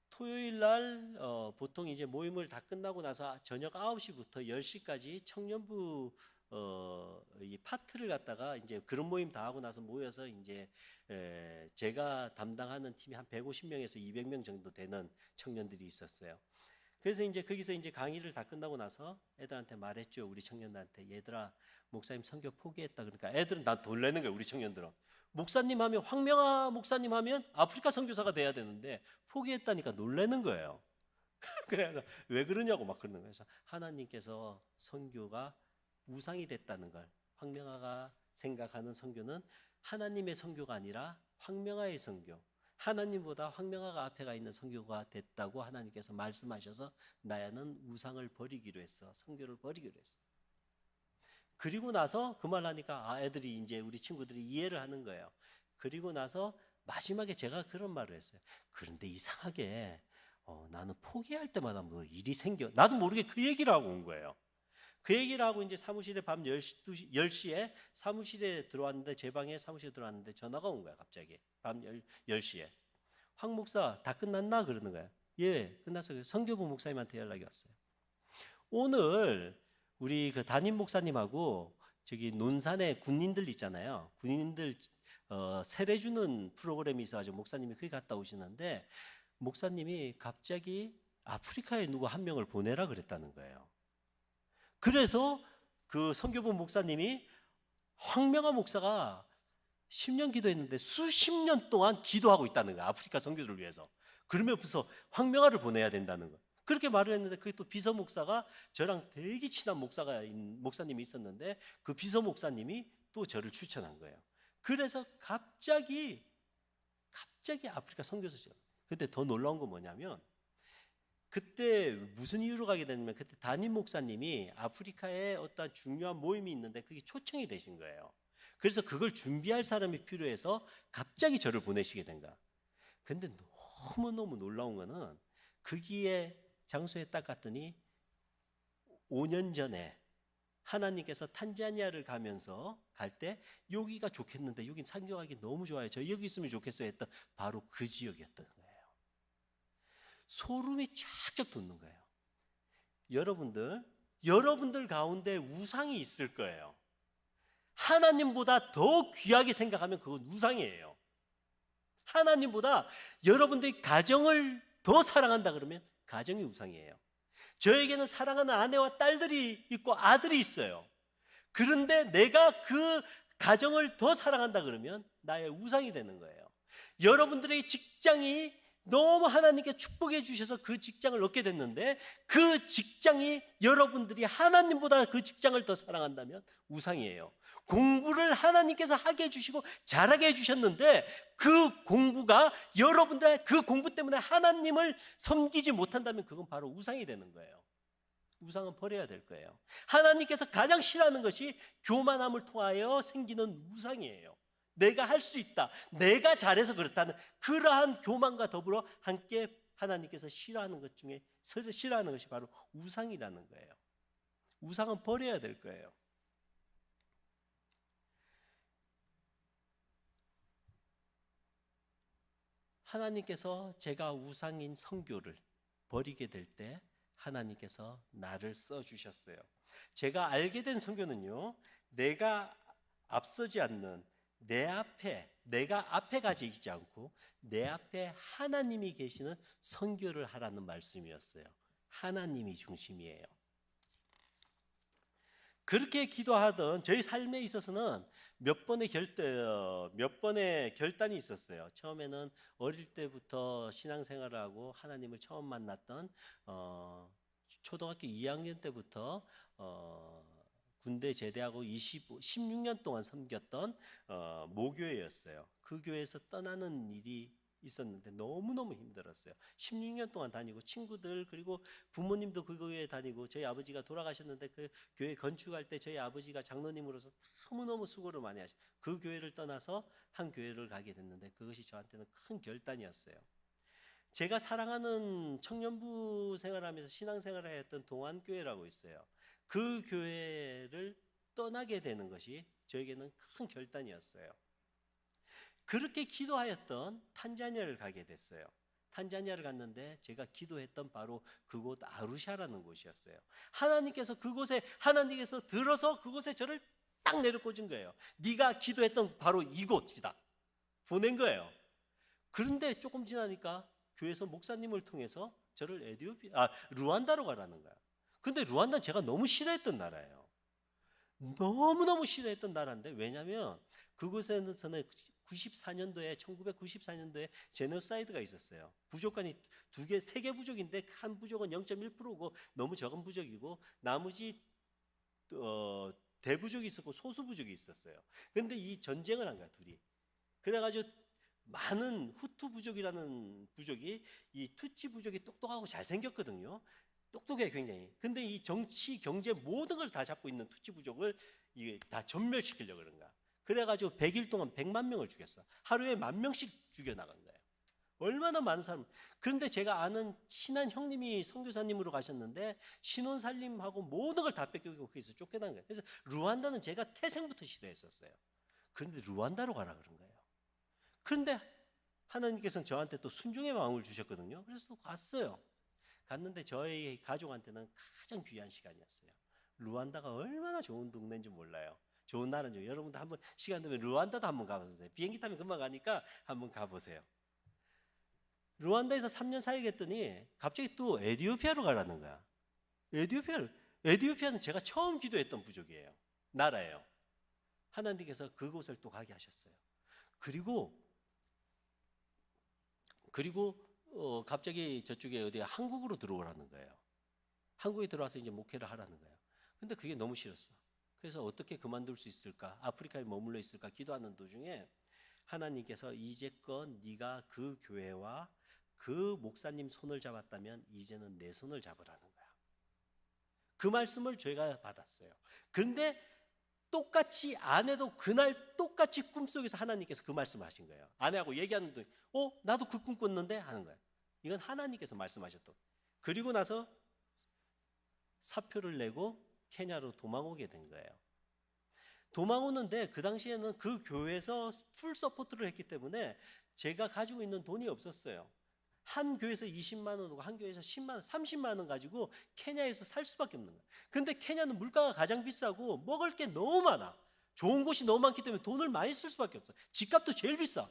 토요일 날 보통 이제 모임을 다 끝나고 나서 저녁 9시부터 10시까지 청년부 이 파트를 갖다가 이제 그런 모임 다 하고 나서 모여서 이제 제가 담당하는 팀이 한 150명에서 200명 정도 되는 청년들이 있었어요. 그래서 이제 거기서 이제 강의를 다 끝나고 나서 애들한테 말했죠. 우리 청년들한테 얘들아 목사님 선교 포기했다. 그러니까 애들은 나 놀라는 거예요. 우리 청년들은 목사님 하면 황명아 목사님 하면 아프리카 선교사가 돼야 되는데 포기했다니까 놀라는 거예요. 그래서 왜 그러냐고 막 그러는 거예요. 그래서 하나님께서 선교가 우상이 됐다는 걸 황명아가 생각하는 선교는 하나님의 선교가 아니라 황명아의 선교, 하나님보다 황명아가 앞에 가 있는 선교가 됐다고 하나님께서 말씀하셔서 나야는 우상을 버리기로 했어. 선교를 버리기로 했어. 그리고 나서 그 말 하니까 애들이 이제 우리 친구들이 이해를 하는 거예요. 그리고 나서 마지막에 제가 그런 말을 했어요. 그런데 이상하게 나는 포기할 때마다 뭐 일이 생겨. 나도 모르게 그 얘기를 하고 온 거예요. 그 얘기를 하고 이제 사무실에 밤 10시에 사무실에 들어왔는데 제 방에 사무실에 들어왔는데 전화가 온 거야. 갑자기 밤 10시에 황 목사 다 끝났나? 그러는 거야. 예, 끝났어요. 선교부 목사님한테 연락이 왔어요. 오늘 우리 그 담임 목사님하고 저기 논산에 군인들 있잖아요. 군인들 세례 주는 프로그램이 있어가지고 목사님이 거기 갔다 오시는데 목사님이 갑자기 아프리카에 누구 한 명을 보내라 그랬다는 거예요. 그래서 그 선교부 목사님이 황명아 목사가 10년 기도했는데 수십 년 동안 기도하고 있다는 거야. 아프리카 선교들을 위해서. 그러면서 황명아를 보내야 된다는 거야. 그렇게 말을 했는데 그게 또 비서 목사가 저랑 되게 친한 목사님이 있었는데 그 비서 목사님이 또 저를 추천한 거예요. 그래서 갑자기 아프리카 선교사죠. 그때 더 놀라운 건 뭐냐면 그때 무슨 이유로 가게 됐냐면 그때 담임 목사님이 아프리카에 어떤 중요한 모임이 있는데 그게 초청이 되신 거예요. 그래서 그걸 준비할 사람이 필요해서 갑자기 저를 보내시게 된 거야. 근데 너무너무 놀라운 거는 거기에 장소에 딱 갔더니 5년 전에 하나님께서 탄자니아를 가면서 갈 때 여기가 좋겠는데 여긴 상경하기 너무 좋아요. 저 여기 있으면 좋겠어요 했던 바로 그 지역이었던 거예요. 소름이 쫙쫙 돋는 거예요. 여러분들 가운데 우상이 있을 거예요. 하나님보다 더 귀하게 생각하면 그건 우상이에요. 하나님보다 여러분들이 가정을 더 사랑한다 그러면 가정이 우상이에요. 저에게는 사랑하는 아내와 딸들이 있고 아들이 있어요. 그런데 내가 그 가정을 더 사랑한다 그러면 나의 우상이 되는 거예요. 여러분들의 직장이 너무 하나님께 축복해 주셔서 그 직장을 얻게 됐는데 그 직장이 여러분들이 하나님보다 그 직장을 더 사랑한다면 우상이에요. 공부를 하나님께서 하게 해주시고 잘하게 해주셨는데 그 공부가 여러분들의 그 공부 때문에 하나님을 섬기지 못한다면 그건 바로 우상이 되는 거예요. 우상은 버려야 될 거예요. 하나님께서 가장 싫어하는 것이 교만함을 통하여 생기는 우상이에요. 내가 할 수 있다, 내가 잘해서 그렇다는 그러한 교만과 더불어 함께 하나님께서 싫어하는 것 중에 싫어하는 것이 바로 우상이라는 거예요. 우상은 버려야 될 거예요. 하나님께서 제가 우상인 선교를 버리게 될 때 하나님께서 나를 써주셨어요. 제가 알게 된 선교는요, 내가 앞서지 않는 내가 앞에 가지 있지 않고 내 앞에 하나님이 계시는 선교를 하라는 말씀이었어요. 하나님이 중심이에요. 그렇게 기도하던 저희 삶에 있어서는 몇 번의 결단이 있었어요. 처음에는 어릴 때부터 신앙생활을 하고 하나님을 처음 만났던 초등학교 2학년 때부터 군대 제대하고 16년 동안 섬겼던 모교회였어요. 그 교회에서 떠나는 일이 있었는데 너무너무 힘들었어요. 16년 동안 다니고 친구들 그리고 부모님도 그 교회에 다니고 저희 아버지가 돌아가셨는데 그 교회 건축할 때 저희 아버지가 장로님으로서 너무너무 수고를 많이 하셨어요. 그 교회를 떠나서 한 교회를 가게 됐는데 그것이 저한테는 큰 결단이었어요. 제가 사랑하는 청년부 생활하면서 신앙생활을 했던 동안교회라고 있어요. 그 교회를 떠나게 되는 것이 저에게는 큰 결단이었어요. 그렇게 기도하였던 탄자니아를 가게 됐어요. 탄자니아를 갔는데 제가 기도했던 바로 그곳 아루샤라는 곳이었어요. 하나님께서 들어서 그곳에 저를 딱 내려꽂은 거예요. 네가 기도했던 바로 이곳이다. 보낸 거예요. 그런데 조금 지나니까 교회에서 목사님을 통해서 저를 루안다로 가라는 거야. 근데 루안다는 제가 너무 싫어했던 나라예요. 너무너무 싫어했던 나라인데 왜냐하면 그곳에서는 1994년도에 제노사이드가 있었어요. 부족간이 세 개 부족인데 한 부족은 0.1%고 너무 적은 부족이고 나머지 대부족이 있었고 소수부족이 있었어요. 그런데 이 전쟁을 한 거야 둘이. 그래가지고 많은 후투 부족이라는 부족이 이 투치 부족이 똑똑하고 잘생겼거든요. 똑똑해 굉장히. 근데 이 정치, 경제 모든 걸 다 잡고 있는 투치 부족을 이게 다 전멸시키려고 그런 거야. 그래가지고 100일 동안 100만 명을 죽였어. 하루에 1000명씩 죽여나간 거예요. 얼마나 많은 사람. 그런데 제가 아는 친한 형님이 선교사님으로 가셨는데 신혼살림하고 모든 걸 다 뺏기고 거기서 쫓겨난 거예요. 그래서 루안다는 제가 태생부터 싫어했었어요. 그런데 루안다로 가라 그런 거예요. 그런데 하나님께서는 저한테 또 순종의 마음을 주셨거든요. 그래서 또 갔어요. 갔는데 저희 가족한테는 가장 귀한 시간이었어요. 루안다가 얼마나 좋은 동네인지 몰라요. 좋은 나라인지 여러분도 한번 시간 되면 루안다도 한번 가보세요. 비행기 타면 금방 가니까 한번 가보세요. 루안다에서 3년 사역했더니 갑자기 또 에티오피아로 가라는 거야. 에티오피아는 제가 처음 기도했던 부족이에요. 나라예요. 하나님께서 그곳을 또 가게 하셨어요. 그리고 갑자기 저쪽에 어디 한국으로 들어오라는 거예요. 한국에 들어와서 이제 목회를 하라는 거예요. 근데 그게 너무 싫었어. 그래서 어떻게 그만둘 수 있을까? 아프리카에 머물러 있을까? 기도하는 도중에 하나님께서 이제껏 네가 그 교회와 그 목사님 손을 잡았다면 이제는 내 손을 잡으라는 거야. 그 말씀을 저희가 받았어요. 그런데 똑같이 아내도 그날 똑같이 꿈속에서 하나님께서 그 말씀을 하신 거예요. 아내하고 얘기하는 동안 나도 그 꿈 꿨는데 하는 거예요. 이건 하나님께서 말씀하셨던. 그리고 나서 사표를 내고 케냐로 도망 오게 된 거예요. 도망 오는데 그 당시에는 그 교회에서 풀 서포트를 했기 때문에 제가 가지고 있는 돈이 없었어요. 한 교회에서 20만 원이고 한 교회에서 10만 원, 30만 원 가지고 케냐에서 살 수밖에 없는 거예요. 근데 케냐는 물가가 가장 비싸고 먹을 게 너무 많아. 좋은 곳이 너무 많기 때문에 돈을 많이 쓸 수밖에 없어. 집값도 제일 비싸.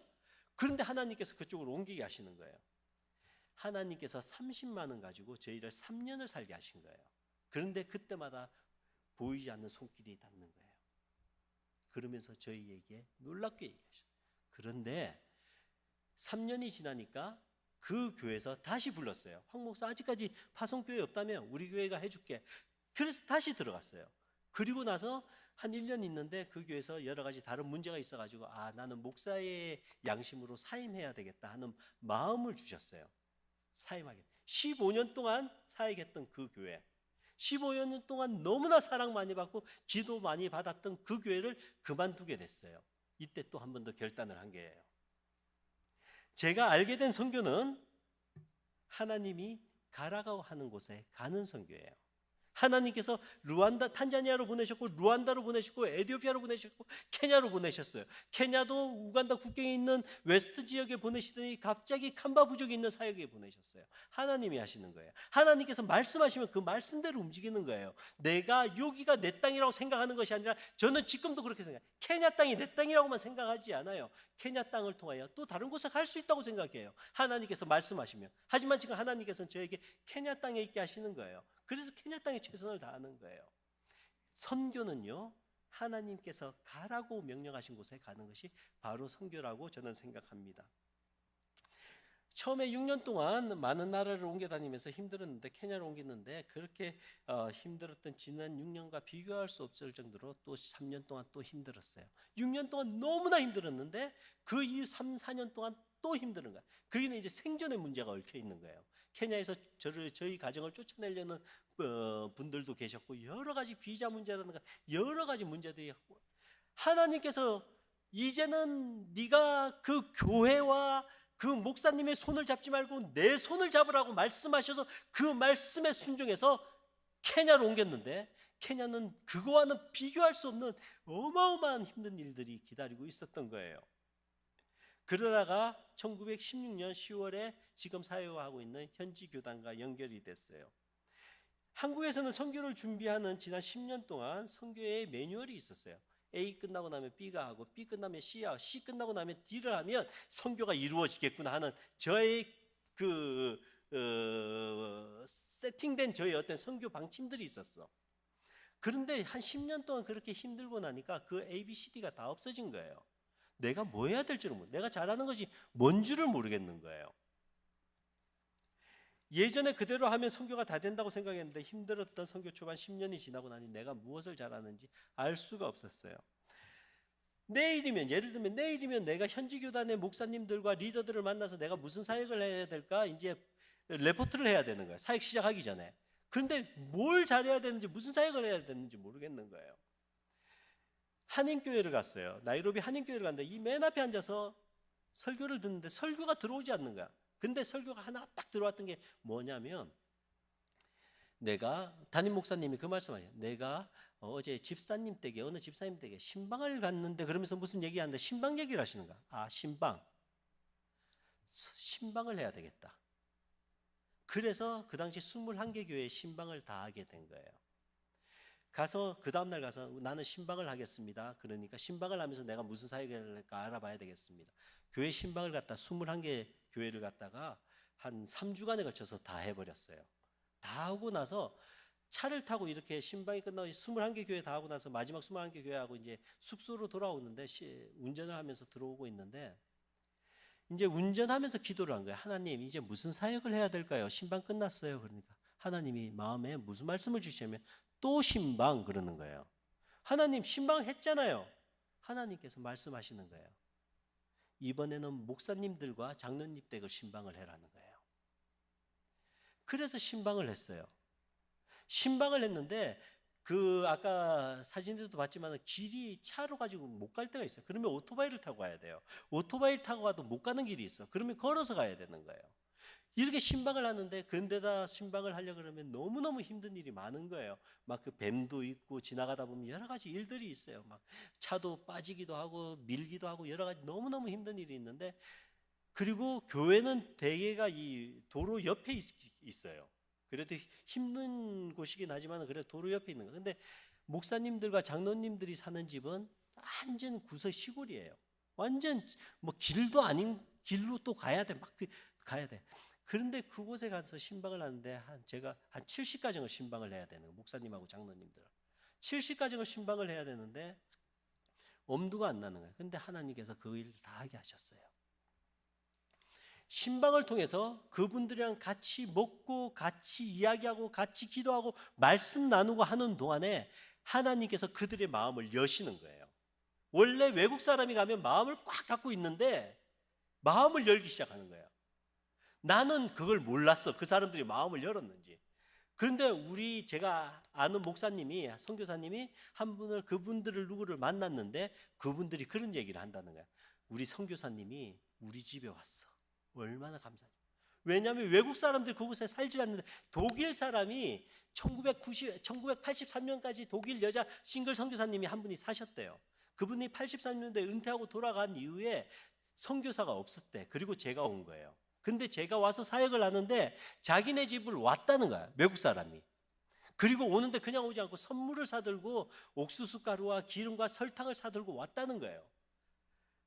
그런데 하나님께서 그쪽으로 옮기게 하시는 거예요. 하나님께서 30만 원 가지고 저희를 3년을 살게 하신 거예요. 그런데 그때마다 보이지 않는 손길이 닿는 거예요. 그러면서 저희에게 놀랍게 얘기하셨어요. 그런데 3년이 지나니까 그 교회에서 다시 불렀어요. 황 목사 아직까지 파송교회 없다며 우리 교회가 해줄게. 그래서 다시 들어갔어요. 그리고 나서 한 1년 있는데 그 교회에서 여러 가지 다른 문제가 있어가지고 나는 목사의 양심으로 사임해야 되겠다 하는 마음을 주셨어요. 사임하겠다. 15년 동안 사역했던 그 교회, 15년 동안 너무나 사랑 많이 받고 기도 많이 받았던 그 교회를 그만두게 됐어요. 이때 또 한 번 더 결단을 한 거예요. 제가 알게 된 선교는 하나님이 가라고 하는 곳에 가는 선교예요. 하나님께서 탄자니아로 보내셨고 루안다로 보내셨고 에티오피아로 보내셨고 케냐로 보내셨어요. 케냐도 우간다 국경에 있는 웨스트 지역에 보내시더니 갑자기 캄바 부족에 있는 사역에 보내셨어요. 하나님이 하시는 거예요. 하나님께서 말씀하시면 그 말씀대로 움직이는 거예요. 내가 여기가 내 땅이라고 생각하는 것이 아니라 저는 지금도 그렇게 생각해요. 케냐 땅이 내 땅이라고만 생각하지 않아요. 케냐 땅을 통하여 또 다른 곳에 갈 수 있다고 생각해요. 하나님께서 말씀하시면. 하지만 지금 하나님께서는 저에게 케냐 땅에 있게 하시는 거예요. 그래서 케냐 땅에 최선을 다하는 거예요. 선교는요, 하나님께서 가라고 명령하신 곳에 가는 것이 바로 선교라고 저는 생각합니다. 처음에 6년 동안 많은 나라를 옮겨 다니면서 힘들었는데, 케냐를 옮겼는데, 그렇게 힘들었던 지난 6년과 비교할 수 없을 정도로 또 3년 동안 또 힘들었어요. 6년 동안 너무나 힘들었는데 그 이후 3, 4년 동안 또 힘드는 거야. 거기는 이제 생존의 문제가 얽혀 있는 거예요. 케냐에서 저희 가정을 쫓아내려는 분들도 계셨고, 여러 가지 비자 문제라든가 여러 가지 문제들이 있고, 하나님께서 이제는 네가 그 교회와 그 목사님의 손을 잡지 말고 내 손을 잡으라고 말씀하셔서 그 말씀에 순종해서 케냐로 옮겼는데, 케냐는 그거와는 비교할 수 없는 어마어마한 힘든 일들이 기다리고 있었던 거예요. 그러다가 1916년 10월에 지금 사역하고 있는 현지 교단과 연결이 됐어요. 한국에서는 선교를 준비하는 지난 10년 동안 선교의 매뉴얼이 있었어요. A 끝나고 나면 B가 하고, B 끝나면 C가 하고, C 끝나고 나면 D를 하면 선교가 이루어지겠구나 하는 저의 세팅된 저의 어떤 선교 방침들이 있었어. 그런데 한 10년 동안 그렇게 힘들고 나니까 그 A, B, C, D가 다 없어진 거예요. 내가 뭐 해야 될지를 모르고, 내가 잘하는 것이 뭔 줄을 모르겠는 거예요. 예전에 그대로 하면 선교가 다 된다고 생각했는데, 힘들었던 선교 초반 10년이 지나고 나니 내가 무엇을 잘하는지 알 수가 없었어요. 내일이면, 예를 들면 내일이면 내가 현지 교단의 목사님들과 리더들을 만나서 내가 무슨 사역을 해야 될까 이제 레포트를 해야 되는 거예요. 사역 시작하기 전에. 그런데 뭘 잘해야 되는지, 무슨 사역을 해야 되는지 모르겠는 거예요. 한인교회를 갔어요. 나이로비 한인교회를 갔는데 이 맨 앞에 앉아서 설교를 듣는데 설교가 들어오지 않는 거야. 근데 설교가 하나 딱 들어왔던 게 뭐냐면, 내가 담임 목사님이 그 말씀하세요. 내가 어제 집사님 댁에, 어느 집사님 댁에 신방을 갔는데, 그러면서 무슨 얘기하는데 신방 얘기를 하시는 거야. 아, 신방을 해야 되겠다. 그래서 그 당시 21개 교회에 신방을 다 하게 된 거예요. 가서 그 다음날 가서 나는 신방을 하겠습니다. 그러니까 신방을 하면서 내가 무슨 사역을 할까 알아봐야 되겠습니다. 교회 신방을 갖다 21개 교회를 갖다가 한 3주간에 걸쳐서 다 해버렸어요. 다 하고 나서 차를 타고 이렇게 신방이 끝나고 21개 교회 다 하고 나서 마지막 21개 교회하고 이제 숙소로 돌아오는데, 운전을 하면서 들어오고 있는데, 이제 운전하면서 기도를 한 거예요. 하나님, 이제 무슨 사역을 해야 될까요? 신방 끝났어요. 그러니까 하나님이 마음에 무슨 말씀을 주시냐면 또 신방 그러는 거예요. 하나님, 신방 했잖아요. 하나님께서 말씀하시는 거예요. 이번에는 목사님들과 장로님 댁을 신방을 해라는 거예요. 그래서 신방을 했어요. 신방을 했는데 그 아까 사진에도 봤지만 길이 차로 가지고 못 갈 때가 있어요. 그러면 오토바이를 타고 가야 돼요. 오토바이를 타고 가도 못 가는 길이 있어. 그러면 걸어서 가야 되는 거예요. 이렇게 신방을 하는데, 그런데다 신방을 하려고 그러면 너무너무 힘든 일이 많은 거예요. 막 그 뱀도 있고, 지나가다 보면 여러 가지 일들이 있어요. 막 차도 빠지기도 하고 밀기도 하고 여러 가지 너무너무 힘든 일이 있는데, 그리고 교회는 대개가 이 도로 옆에 있어요. 그래도 힘든 곳이긴 하지만 그래도 도로 옆에 있는 거예요. 근데 목사님들과 장로님들이 사는 집은 완전 구석 시골이에요. 완전 뭐 길도 아닌 길로 또 가야 돼. 막 가야 돼. 그런데 그곳에 가서 신방을 하는데 제가 한 70가정을 신방을 해야 되는 거예요. 목사님하고 장로님들 70가정을 신방을 해야 되는데 엄두가 안 나는 거예요. 근데 하나님께서 그 일을 다 하게 하셨어요. 신방을 통해서 그분들이랑 같이 먹고 같이 이야기하고 같이 기도하고 말씀 나누고 하는 동안에 하나님께서 그들의 마음을 여시는 거예요. 원래 외국 사람이 가면 마음을 꽉 닫고 있는데 마음을 열기 시작하는 거예요. 나는 그걸 몰랐어. 그 사람들이 마음을 열었는지. 그런데 제가 아는 목사님이, 선교사님이 한 분을, 그분들을 누구를 만났는데 그분들이 그런 얘기를 한다는 거야. 우리 선교사님이 우리 집에 왔어. 얼마나 감사해요. 왜냐하면 외국 사람들이 그곳에 살지 않는데, 독일 사람이 1983년까지 독일 여자 싱글 선교사님이 한 분이 사셨대요. 그분이 83년도에 은퇴하고 돌아간 이후에 선교사가 없었대. 그리고 제가 온 거예요. 근데 제가 와서 사역을 하는데 자기네 집을 왔다는 거야, 외국 사람이. 그리고 오는데 그냥 오지 않고 선물을 사들고 옥수수 가루와 기름과 설탕을 사들고 왔다는 거예요.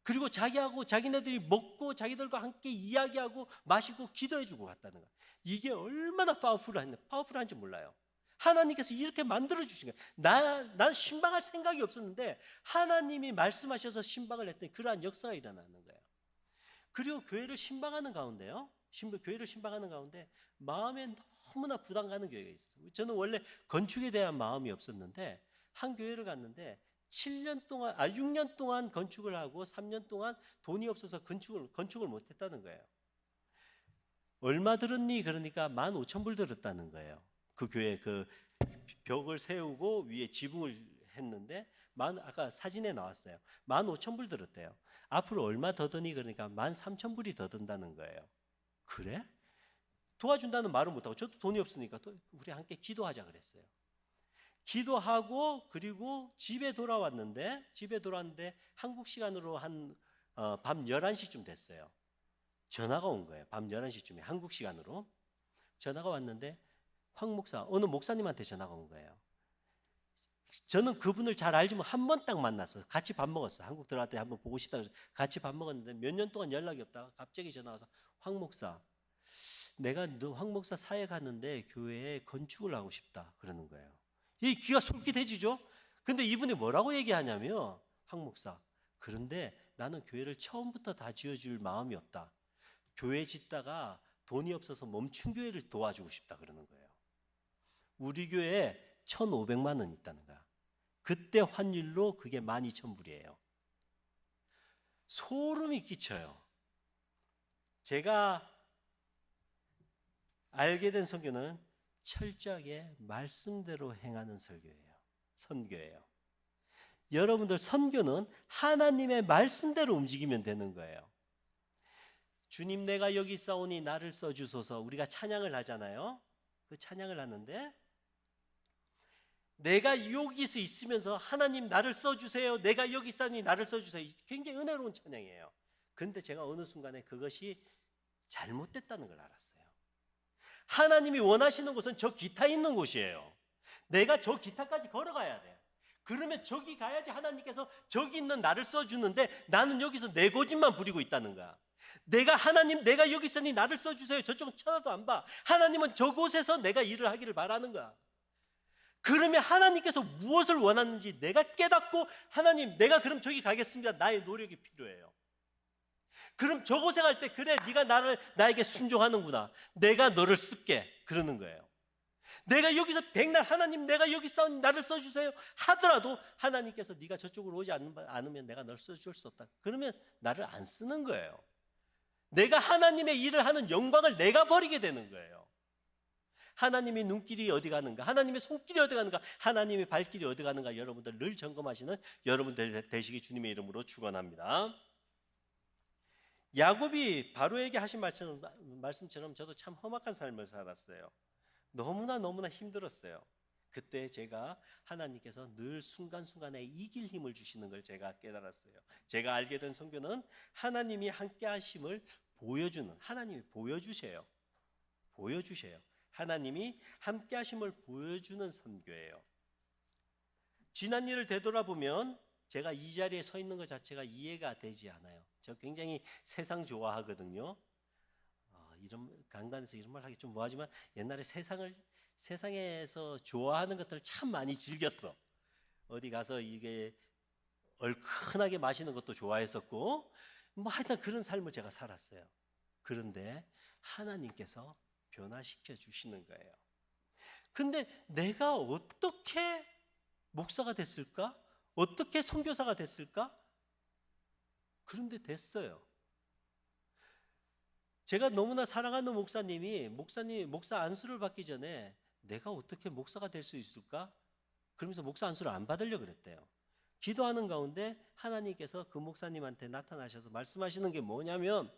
그리고 자기네들이 먹고 자기들과 함께 이야기하고 마시고 기도해주고 갔다는 거야. 이게 얼마나 파워풀한지 몰라요. 하나님께서 이렇게 만들어주신 거예요. 난 신방할 생각이 없었는데 하나님이 말씀하셔서 신방을 했더니 그러한 역사가 일어나는 거예요. 그리고 교회를 신방하는 가운데요, 교회를 신방하는 가운데 마음에 너무나 부담 가는 교회가 있었어요. 저는 원래 건축에 대한 마음이 없었는데 한 교회를 갔는데 6년 동안 건축을 하고 3년 동안 돈이 없어서 건축을 못 했다는 거예요. 얼마 들었니? 그러니까 15,000불 들었다는 거예요. 그 교회 그 벽을 세우고 위에 지붕을 했는데 아까 사진에 나왔어요. 15,000불 들었대요. 앞으로 얼마 더 드니? 그러니까 13,000불이 더 든다는 거예요. 그래? 도와준다는 말은 못하고 저도 돈이 없으니까 우리 함께 기도하자 그랬어요. 기도하고 그리고 집에 돌아왔는데 한국 시간으로 밤 11시쯤 됐어요. 전화가 온 거예요. 밤 11시쯤에 한국 시간으로 전화가 왔는데 황 목사, 어느 목사님한테 전화가 온 거예요. 저는 그분을 잘 알지만 한 번 딱 만났어요. 같이 밥 먹었어요. 한국 들어갈 때 한번 보고 싶다고 해서 같이 밥 먹었는데 몇 년 동안 연락이 없다가 갑자기 전화 와서 황 목사, 내가 너 황 목사 사회 갔는데 교회에 건축을 하고 싶다 그러는 거예요. 이 귀가 솔깃해지죠. 근데 이분이 뭐라고 얘기하냐면 황 목사, 그런데 나는 교회를 처음부터 다 지어줄 마음이 없다. 교회 짓다가 돈이 없어서 멈춘 교회를 도와주고 싶다 그러는 거예요. 우리 교회에 1,500만 원 있다는 거야. 그때 환율로 그게 12,000불이에요. 소름이 끼쳐요. 제가 알게 된 선교는 철저하게 말씀대로 행하는 선교예요. 여러분들 선교는 하나님의 말씀대로 움직이면 되는 거예요. 주님 내가 여기 있사오니 나를 써주소서, 우리가 찬양을 하잖아요. 그 찬양을 하는데 내가 여기서 있으면서 하나님 나를 써주세요, 내가 여기 있사오니 나를 써주세요, 굉장히 은혜로운 찬양이에요. 그런데 제가 어느 순간에 그것이 잘못됐다는 걸 알았어요. 하나님이 원하시는 곳은 저 기타 있는 곳이에요. 내가 저 기타까지 걸어가야 돼. 그러면 저기 가야지 하나님께서 저기 있는 나를 써주는데 나는 여기서 내 고집만 부리고 있다는 거야. 하나님 내가 여기 있으니 나를 써주세요, 저쪽은 쳐다도 안 봐. 하나님은 저곳에서 내가 일을 하기를 바라는 거야. 그러면 하나님께서 무엇을 원하는지 내가 깨닫고, 하나님 내가 그럼 저기 가겠습니다, 나의 노력이 필요해요. 그럼 저곳에 갈 때 그래 네가 나에게 순종하는구나, 내가 너를 쓸게 그러는 거예요. 내가 여기서 백날 하나님 내가 여기 있사오니 나를 써주세요 하더라도 하나님께서 네가 저쪽으로 오지 않으면 내가 널 써줄 수 없다, 그러면 나를 안 쓰는 거예요. 내가 하나님의 일을 하는 영광을 내가 버리게 되는 거예요. 하나님의 눈길이 어디 가는가, 하나님의 손길이 어디 가는가, 하나님의 발길이 어디 가는가, 여러분들 늘 점검하시는 여러분들 되시기 주님의 이름으로 축원합니다. 야곱이 바로에게 하신 말씀처럼 저도 참 험악한 삶을 살았어요. 너무나 힘들었어요. 그때 제가 하나님께서 늘 순간순간에 이길 힘을 주시는 걸 제가 깨달았어요. 제가 알게 된 선교는 하나님이 함께 하심을 보여주는, 하나님이 보여주셔요. 하나님이 함께 하심을 보여주는 선교예요. 지난 일을 되돌아보면 제가 이 자리에 서 있는 것 자체가 이해가 되지 않아요. 저 굉장히 세상 좋아하거든요. 이런 강단에서 이런 말 하기 좀 뭐하지만 옛날에 세상에서 좋아하는 것들을 참 많이 즐겼어. 어디 가서 이게 얼큰하게 마시는 것도 좋아했었고 뭐 하여튼 그런 삶을 제가 살았어요. 그런데 하나님께서 변화시켜 주시는 거예요. 근데 내가 어떻게 목사가 됐을까? 어떻게 선교사가 됐을까? 그런데 됐어요. 제가 너무나 사랑하는 목사님이 목사 안수를 받기 전에 내가 어떻게 목사가 될 수 있을까? 그러면서 목사 안수를 안 받으려고 그랬대요. 기도하는 가운데 하나님께서 그 목사님한테 나타나셔서 말씀하시는 게 뭐냐면,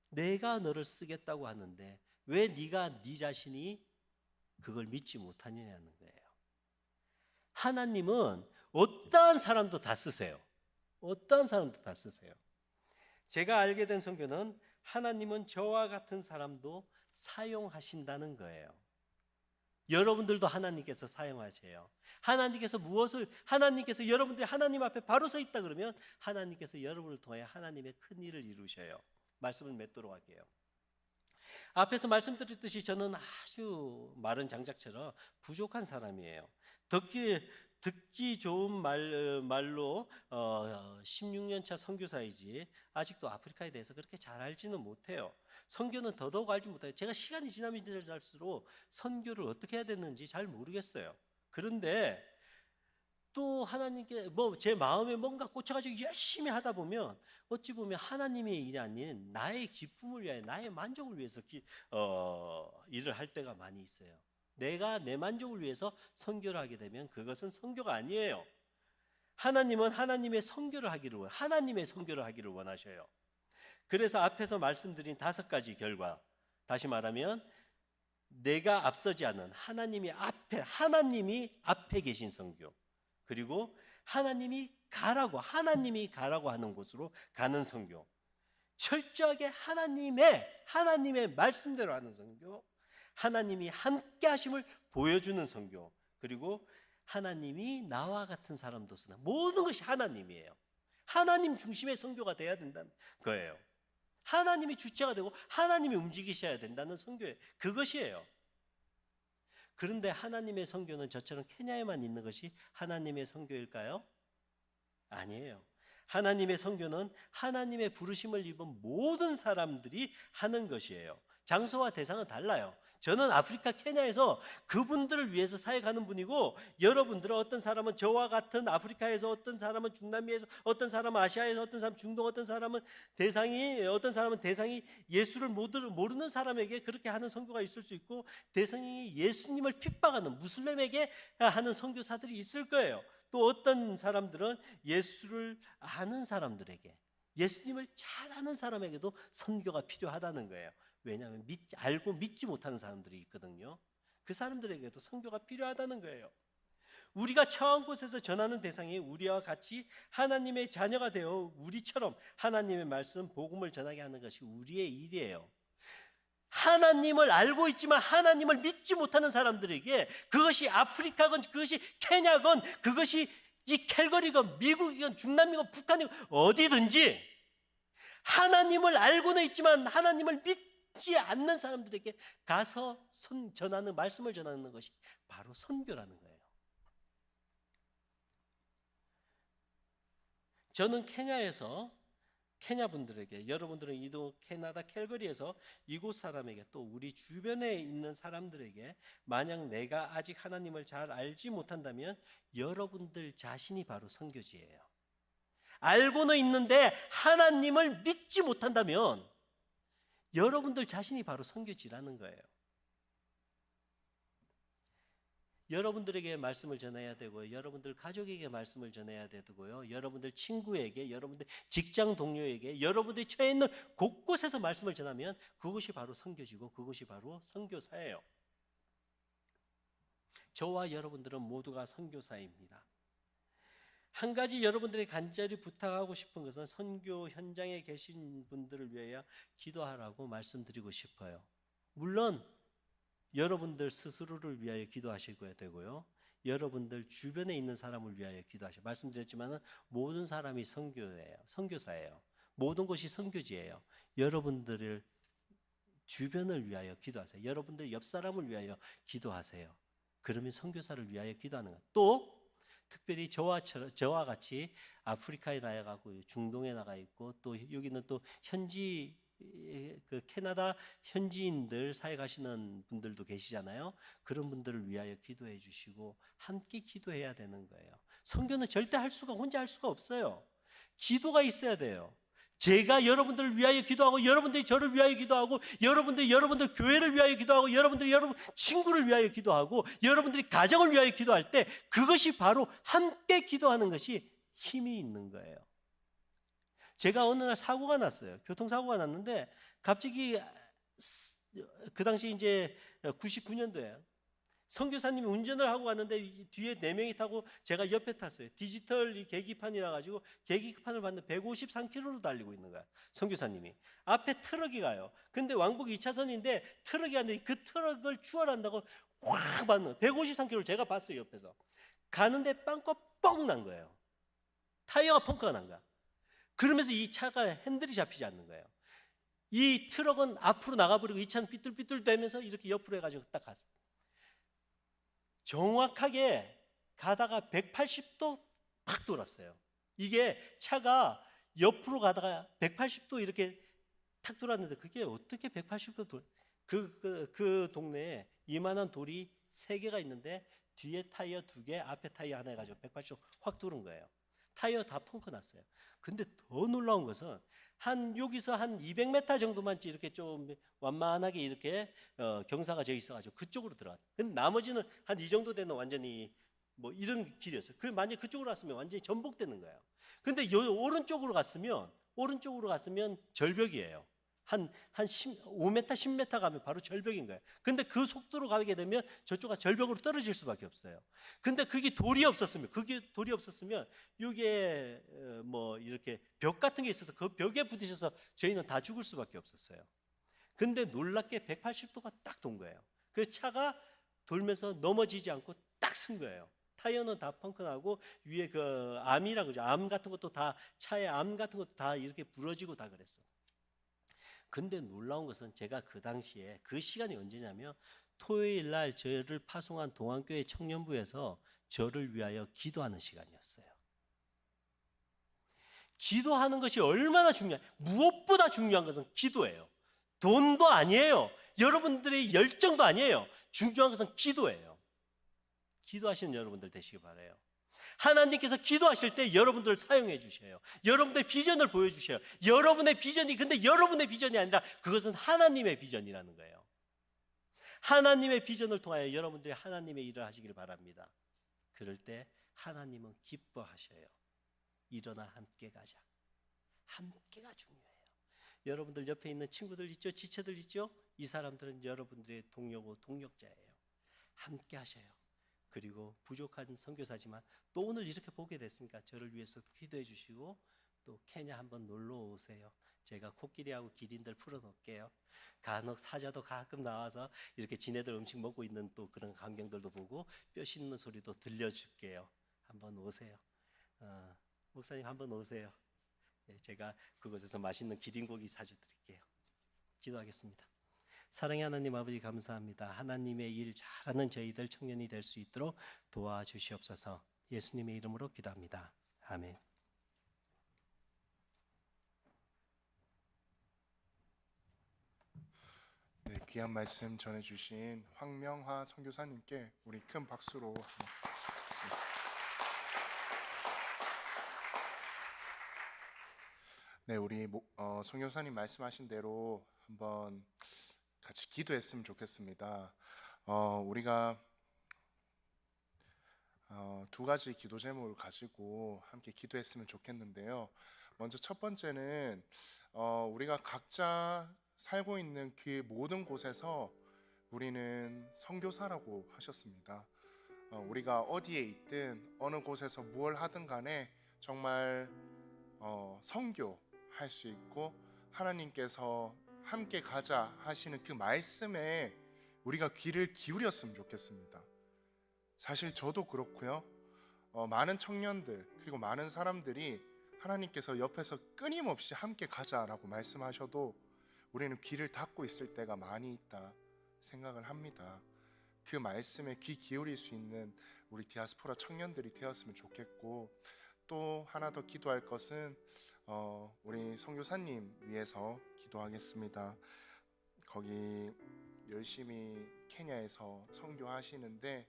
내가 너를 쓰겠다고 하는데 왜 네가 네 자신이 그걸 믿지 못하느냐는 거예요. 하나님은 어떠한 사람도 다 쓰세요. 제가 알게 된 선교는 하나님은 저와 같은 사람도 사용하신다는 거예요. 여러분들도 하나님께서 사용하세요. 하나님께서 여러분들이 하나님 앞에 바로 서 있다 그러면 하나님께서 여러분을 통해 하나님의 큰 일을 이루셔요. 말씀을 맺도록 할게요. 앞에서 말씀드렸듯이 저는 아주 마른 장작처럼 부족한 사람이에요. 듣기 좋은 말로 16년 차 선교사이지 아직도 아프리카에 대해서 그렇게 잘 알지는 못해요. 선교는 더더욱 알지 못해요. 제가 시간이 지나면 지날수록 선교를 어떻게 해야 되는지 잘 모르겠어요. 그런데 또 하나님께 제 마음에 뭔가 꽂혀가지고 열심히 하다 보면 어찌 보면 하나님의 일이 아닌 나의 기쁨을 위하여, 나의 만족을 위해서 일을 할 때가 많이 있어요. 내가 내 만족을 위해서 선교를 하게 되면 그것은 선교가 아니에요. 하나님은 하나님의 선교를 하기를 원하셔요. 그래서 앞에서 말씀드린 5가지 결과, 다시 말하면 내가 앞서지 않은 하나님이 앞에 계신 선교, 그리고 하나님이 가라고 하는 곳으로 가는 선교, 철저하게 하나님의 말씀대로 하는 선교, 하나님이 함께 하심을 보여주는 선교, 그리고 하나님이 나와 같은 사람도 쓰는, 모든 것이 하나님이에요. 하나님 중심의 선교가 돼야 된다는 거예요. 하나님이 주체가 되고 하나님이 움직이셔야 된다는 선교예요. 그것이에요. 그런데 하나님의 선교는 저처럼 케냐에만 있는 것이 하나님의 선교일까요? 아니에요. 하나님의 선교는 하나님의 부르심을 입은 모든 사람들이 하는 것이에요. 장소와 대상은 달라요. 저는 아프리카 케냐에서 그분들을 위해서 사역하는 분이고, 여러분들은 어떤 사람은 저와 같은 아프리카에서, 어떤 사람은 중남미에서, 어떤 사람은 아시아에서, 어떤 사람은 중동, 어떤 사람은 대상이 예수를 모르는 사람에게 그렇게 하는 선교가 있을 수 있고, 대상이 예수님을 핍박하는 무슬림에게 하는 선교사들이 있을 거예요. 또 어떤 사람들은 예수를 아는 사람들에게, 예수님을 잘 아는 사람에게도 선교가 필요하다는 거예요. 왜냐하면 알고 믿지 못하는 사람들이 있거든요. 그 사람들에게도 선교가 필요하다는 거예요. 우리가 처한 곳에서 전하는 대상이 우리와 같이 하나님의 자녀가 되어 우리처럼 하나님의 말씀, 복음을 전하게 하는 것이 우리의 일이에요. 하나님을 알고 있지만 하나님을 믿지 못하는 사람들에게, 그것이 아프리카건 그것이 케냐건 그것이 이 캘거리건 미국이건 중남미건 북한이건 어디든지, 하나님을 알고는 있지만 하나님을 믿지 않는 사람들에게 가서 말씀을 전하는 것이 바로 선교라는 거예요. 저는 케냐 분들에게, 여러분들은 이도 캐나다 캘거리에서 이곳 사람에게, 또 우리 주변에 있는 사람들에게, 만약 내가 아직 하나님을 잘 알지 못한다면 여러분들 자신이 바로 선교지예요. 알고는 있는데 하나님을 믿지 못한다면 여러분들 자신이 바로 선교지라는 거예요. 여러분들에게 말씀을 전해야 되고요, 여러분들 가족에게 말씀을 전해야 되고요, 여러분들 친구에게, 여러분들 직장 동료에게, 여러분들이 처해 있는 곳곳에서 말씀을 전하면 그것이 바로 선교지고 그것이 바로 선교사예요. 저와 여러분들은 모두가 선교사입니다. 한 가지 여러분들이 간절히 부탁하고 싶은 것은 선교 현장에 계신 분들을 위하여 기도하라고 말씀드리고 싶어요. 물론 여러분들 스스로를 위하여 기도하시고야 되고요, 여러분들 주변에 있는 사람을 위하여 기도하시고, 말씀드렸지만 모든 사람이 선교사예요. 모든 것이 선교지예요. 여러분들을 주변을 위하여 기도하세요. 여러분들 옆 사람을 위하여 기도하세요. 그러면 선교사를 위하여 기도하는 거예요. 또 특별히 저와 같이 아프리카에 나가고 중동에 나가 있고, 또 여기는 또 캐나다 현지인들 사역하시는 분들도 계시잖아요. 그런 분들을 위하여 기도해 주시고 함께 기도해야 되는 거예요. 선교는 절대 혼자 할 수가 없어요. 기도가 있어야 돼요. 제가 여러분들을 위하여 기도하고, 여러분들이 저를 위하여 기도하고, 여러분들 교회를 위하여 기도하고, 여러분 친구를 위하여 기도하고, 여러분들이 가정을 위하여 기도할 때 그것이 바로 함께 기도하는 것이 힘이 있는 거예요. 제가 어느 날 사고가 났어요. 교통사고가 났는데 갑자기 그 당시 이제 99년도에 선교사님이 운전을 하고 갔는데 뒤에 4명이 타고 제가 옆에 탔어요. 디지털 이 계기판이라 가지고 계기판을 봤는데 153km로 달리고 있는 거야. 선교사님이. 앞에 트럭이 가요. 근데 왕복 2차선인데 트럭이 가는데 그 트럭을 추월한다고 확 봤는 153km를 제가 봤어요, 옆에서. 가는데 빵꺼 뻥 난 거예요. 타이어가 펑크가 난 거야. 그러면서 이 차가 핸들이 잡히지 않는 거예요. 이 트럭은 앞으로 나가버리고 이 차는 삐뚤삐뚤 되면서 이렇게 옆으로 해가지고 딱 갔어요. 정확하게 가다가 180도 팍 돌았어요. 이게 차가 옆으로 가다가 180도 이렇게 탁 돌았는데 그게 어떻게 180도 그 동네에 이만한 돌이 3개가 있는데 뒤에 타이어 2개, 앞에 타이어 하나 해가지고 180도 확 돌은 거예요. 타이어 다 펑크 났어요. 근데 더 놀라운 것은 여기서 한 200m 정도만 이렇게 좀 완만하게 이렇게 경사가 져 있어가지고 그쪽으로 들어갔어요. 근데 나머지는 한 이 정도 되는 완전히 뭐 이런 길이었어요. 그 만약 그쪽으로 갔으면 완전히 전복되는 거예요. 근데 오른쪽으로 갔으면 절벽이에요. 한 5m, 10m 가면 바로 절벽인 거예요. 근데 그 속도로 가게 되면 저쪽가 절벽으로 떨어질 수밖에 없어요. 근데 그게 돌이 없었으면 이게 뭐 이렇게 벽 같은 게 있어서 그 벽에 부딪혀서 저희는 다 죽을 수밖에 없었어요. 근데 놀랍게 180도가 딱 돈 거예요. 그래서 차가 돌면서 넘어지지 않고 딱 쓴 거예요. 타이어는 다 펑크나고 위에 그 암이라고 그러죠. 암 같은 것도 다 차의 암 같은 것도 다 이렇게 부러지고 다 그랬어. 근데 놀라운 것은 제가 그 당시에 그 시간이 언제냐면 토요일 날 저를 파송한 동안교회 청년부에서 저를 위하여 기도하는 시간이었어요. 기도하는 것이 얼마나 무엇보다 중요한 것은 기도예요. 돈도 아니에요. 여러분들의 열정도 아니에요. 중요한 것은 기도예요. 기도하시는 여러분들 되시기 바라요. 하나님께서 기도하실 때 여러분들을 사용해 주셔요. 여러분의 비전을 보여주셔요. 여러분의 비전이 근데 여러분의 비전이 아니라 그것은 하나님의 비전이라는 거예요. 하나님의 비전을 통하여 여러분들이 하나님의 일을 하시길 바랍니다. 그럴 때 하나님은 기뻐하셔요. 일어나 함께 가자. 함께가 중요해요. 여러분들 옆에 있는 친구들 있죠? 지체들 있죠? 이 사람들은 여러분들의 동료고 동력자예요. 함께 하셔요. 그리고 부족한 선교사지만 또 오늘 이렇게 보게 됐으니까 저를 위해서 기도해 주시고 또 케냐 한번 놀러 오세요. 제가 코끼리하고 기린들 풀어놓을게요. 간혹 사자도 가끔 나와서 이렇게 지네들 음식 먹고 있는 또 그런 광경들도 보고 뼈 씹는 소리도 들려줄게요. 한번 오세요. 목사님 한번 오세요. 제가 그곳에서 맛있는 기린고기 사주드릴게요. 기도하겠습니다. 사랑의 하나님 아버지 감사합니다. 하나님의 일 잘하는 저희들 청년이 될 수 있도록 도와주시옵소서. 예수님의 이름으로 기도합니다. 아멘. 네, 귀한 말씀 전해주신 황명화 선교사님께 우리 큰 박수로 네, 우리 선교사님 말씀하신 대로 한번 같이 기도했으면 좋겠습니다. 우리가 2가지 기도 제목을 가지고 함께 기도했으면 좋겠는데요. 먼저 첫 번째는 우리가 각자 살고 있는 그 모든 곳에서 우리는 선교사라고 하셨습니다. 우리가 어디에 있든 어느 곳에서 무엇을 하든 간에 정말 선교할 수 있고 하나님께서 함께 가자 하시는 그 말씀에 우리가 귀를 기울였으면 좋겠습니다. 사실 저도 그렇고요. 많은 청년들 그리고 많은 사람들이 하나님께서 옆에서 끊임없이 함께 가자라고 말씀하셔도 우리는 귀를 닫고 있을 때가 많이 있다 생각을 합니다. 그 말씀에 귀 기울일 수 있는 우리 디아스포라 청년들이 되었으면 좋겠고, 또 하나 더 기도할 것은 우리 선교사님 위해서 기도하겠습니다. 거기 열심히 케냐에서 선교하시는데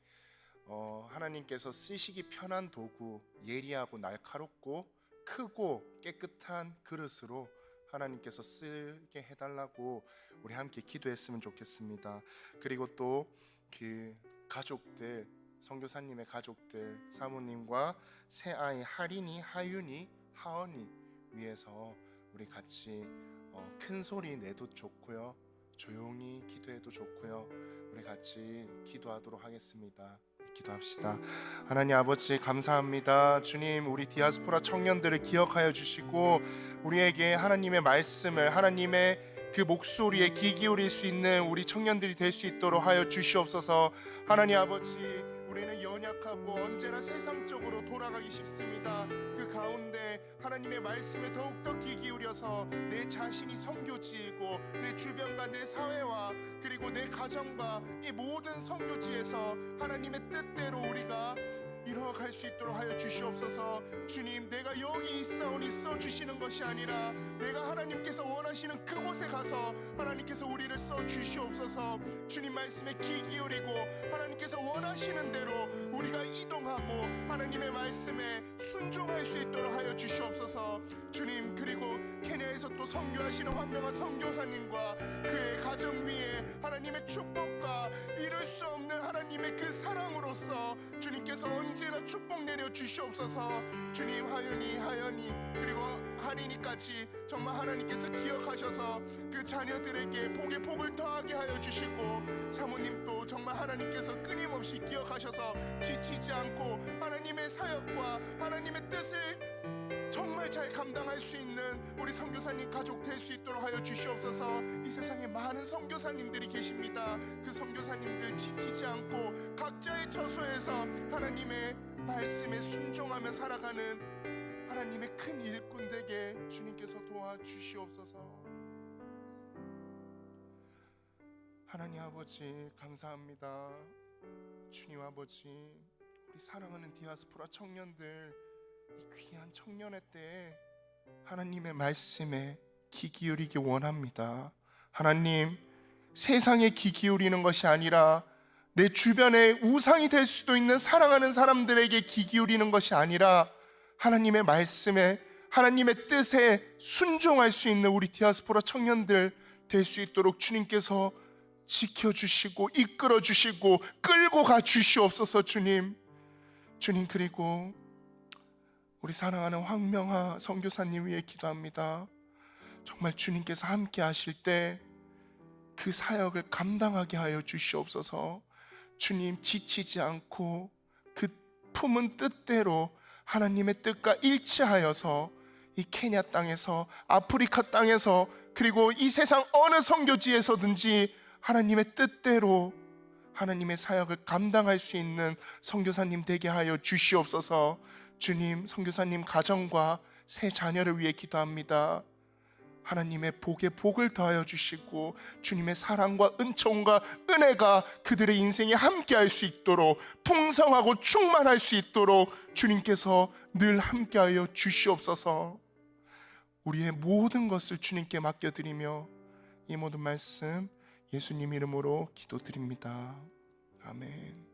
하나님께서 쓰시기 편한 도구, 예리하고 날카롭고 크고 깨끗한 그릇으로 하나님께서 쓰게 해달라고 우리 함께 기도했으면 좋겠습니다. 그리고 또 그 가족들, 선교사님의 가족들, 사모님과 새 아이 하린이, 하윤이, 하언이 위해서 우리 같이 큰 소리 내도 좋고요, 조용히 기도해도 좋고요, 우리 같이 기도하도록 하겠습니다. 기도합시다. 하나님 아버지 감사합니다. 주님, 우리 디아스포라 청년들을 기억하여 주시고 우리에게 하나님의 말씀을, 하나님의 그 목소리에 귀 기울일 수 있는 우리 청년들이 될 수 있도록 하여 주시옵소서. 하나님 아버지, 우리는 연약하고 언제나 세상적으로 돌아가기 쉽습니다. 그 가운데 하나님의 말씀에 더욱더 귀 기울여서 내 자신이 선교지이고 내 주변과 내 사회와 그리고 내 가정과 이 모든 선교지에서 하나님의 뜻대로 우리가 이뤄갈 수 있도록 하여 주시옵소서. 주님, 내가 여기 있사오니 써주시는 것이 아니라 내가 하나님께서 원하시는 그곳에 가서 하나님께서 우리를 써주시옵소서. 주님 말씀에 귀 기울이고 하나님께서 원하시는 대로 우리가 이동하고 하나님의 말씀에 순종할 수 있도록 하여 주시옵소서. 주님, 그리고 케냐에서 또 선교하시는 황명한 선교사님과 그의 가정 위에 하나님의 축복과 이룰 수 없는 하나님의 그 사랑으로서 주님께서 언제나 축복 내려 주시옵소서. 주님, 하연이 그리고 하린이까지 정말 하나님께서 기억하셔서 그 자녀들에게 복에 복을 더하게 하여 주시고, 사모님도 정말 하나님께서 끊임없이 기억하셔서 지치지 않고 하나님의 사역과 하나님의 뜻을 정말 잘 감당할 수 있는 우리 선교사님 가족 될 수 있도록 하여 주시옵소서. 이 세상에 많은 선교사님들이 계십니다. 그 선교사님들 지치지 않고 각자의 처소에서 하나님의 말씀에 순종하며 살아가는 하나님의 큰 일꾼 되게 주님께서 도와주시옵소서. 하나님 아버지, 감사합니다. 주님 아버지, 우리 사랑하는 디아스포라 청년들, 이 귀한 청년의 때에 하나님의 말씀에 귀 기울이기 원합니다. 하나님, 세상에 귀 기울이는 것이 아니라 내 주변에 우상이 될 수도 있는 사랑하는 사람들에게 귀 기울이는 것이 아니라 하나님의 말씀에, 하나님의 뜻에 순종할 수 있는 우리 디아스포라 청년들 될 수 있도록 주님께서 지켜주시고 이끌어주시고 끌고 가 주시옵소서. 주님, 그리고 우리 사랑하는 황명하 선교사님 위해 기도합니다. 정말 주님께서 함께 하실 때 그 사역을 감당하게 하여 주시옵소서. 주님, 지치지 않고 그 품은 뜻대로 하나님의 뜻과 일치하여서 이 케냐 땅에서, 아프리카 땅에서, 그리고 이 세상 어느 선교지에서든지 하나님의 뜻대로 하나님의 사역을 감당할 수 있는 선교사님 되게 하여 주시옵소서. 주님, 선교사님 가정과 새 자녀를 위해 기도합니다. 하나님의 복에 복을 더하여 주시고 주님의 사랑과 은총과 은혜가 그들의 인생에 함께할 수 있도록, 풍성하고 충만할 수 있도록 주님께서 늘 함께하여 주시옵소서. 우리의 모든 것을 주님께 맡겨드리며 이 모든 말씀 예수님 이름으로 기도드립니다. 아멘.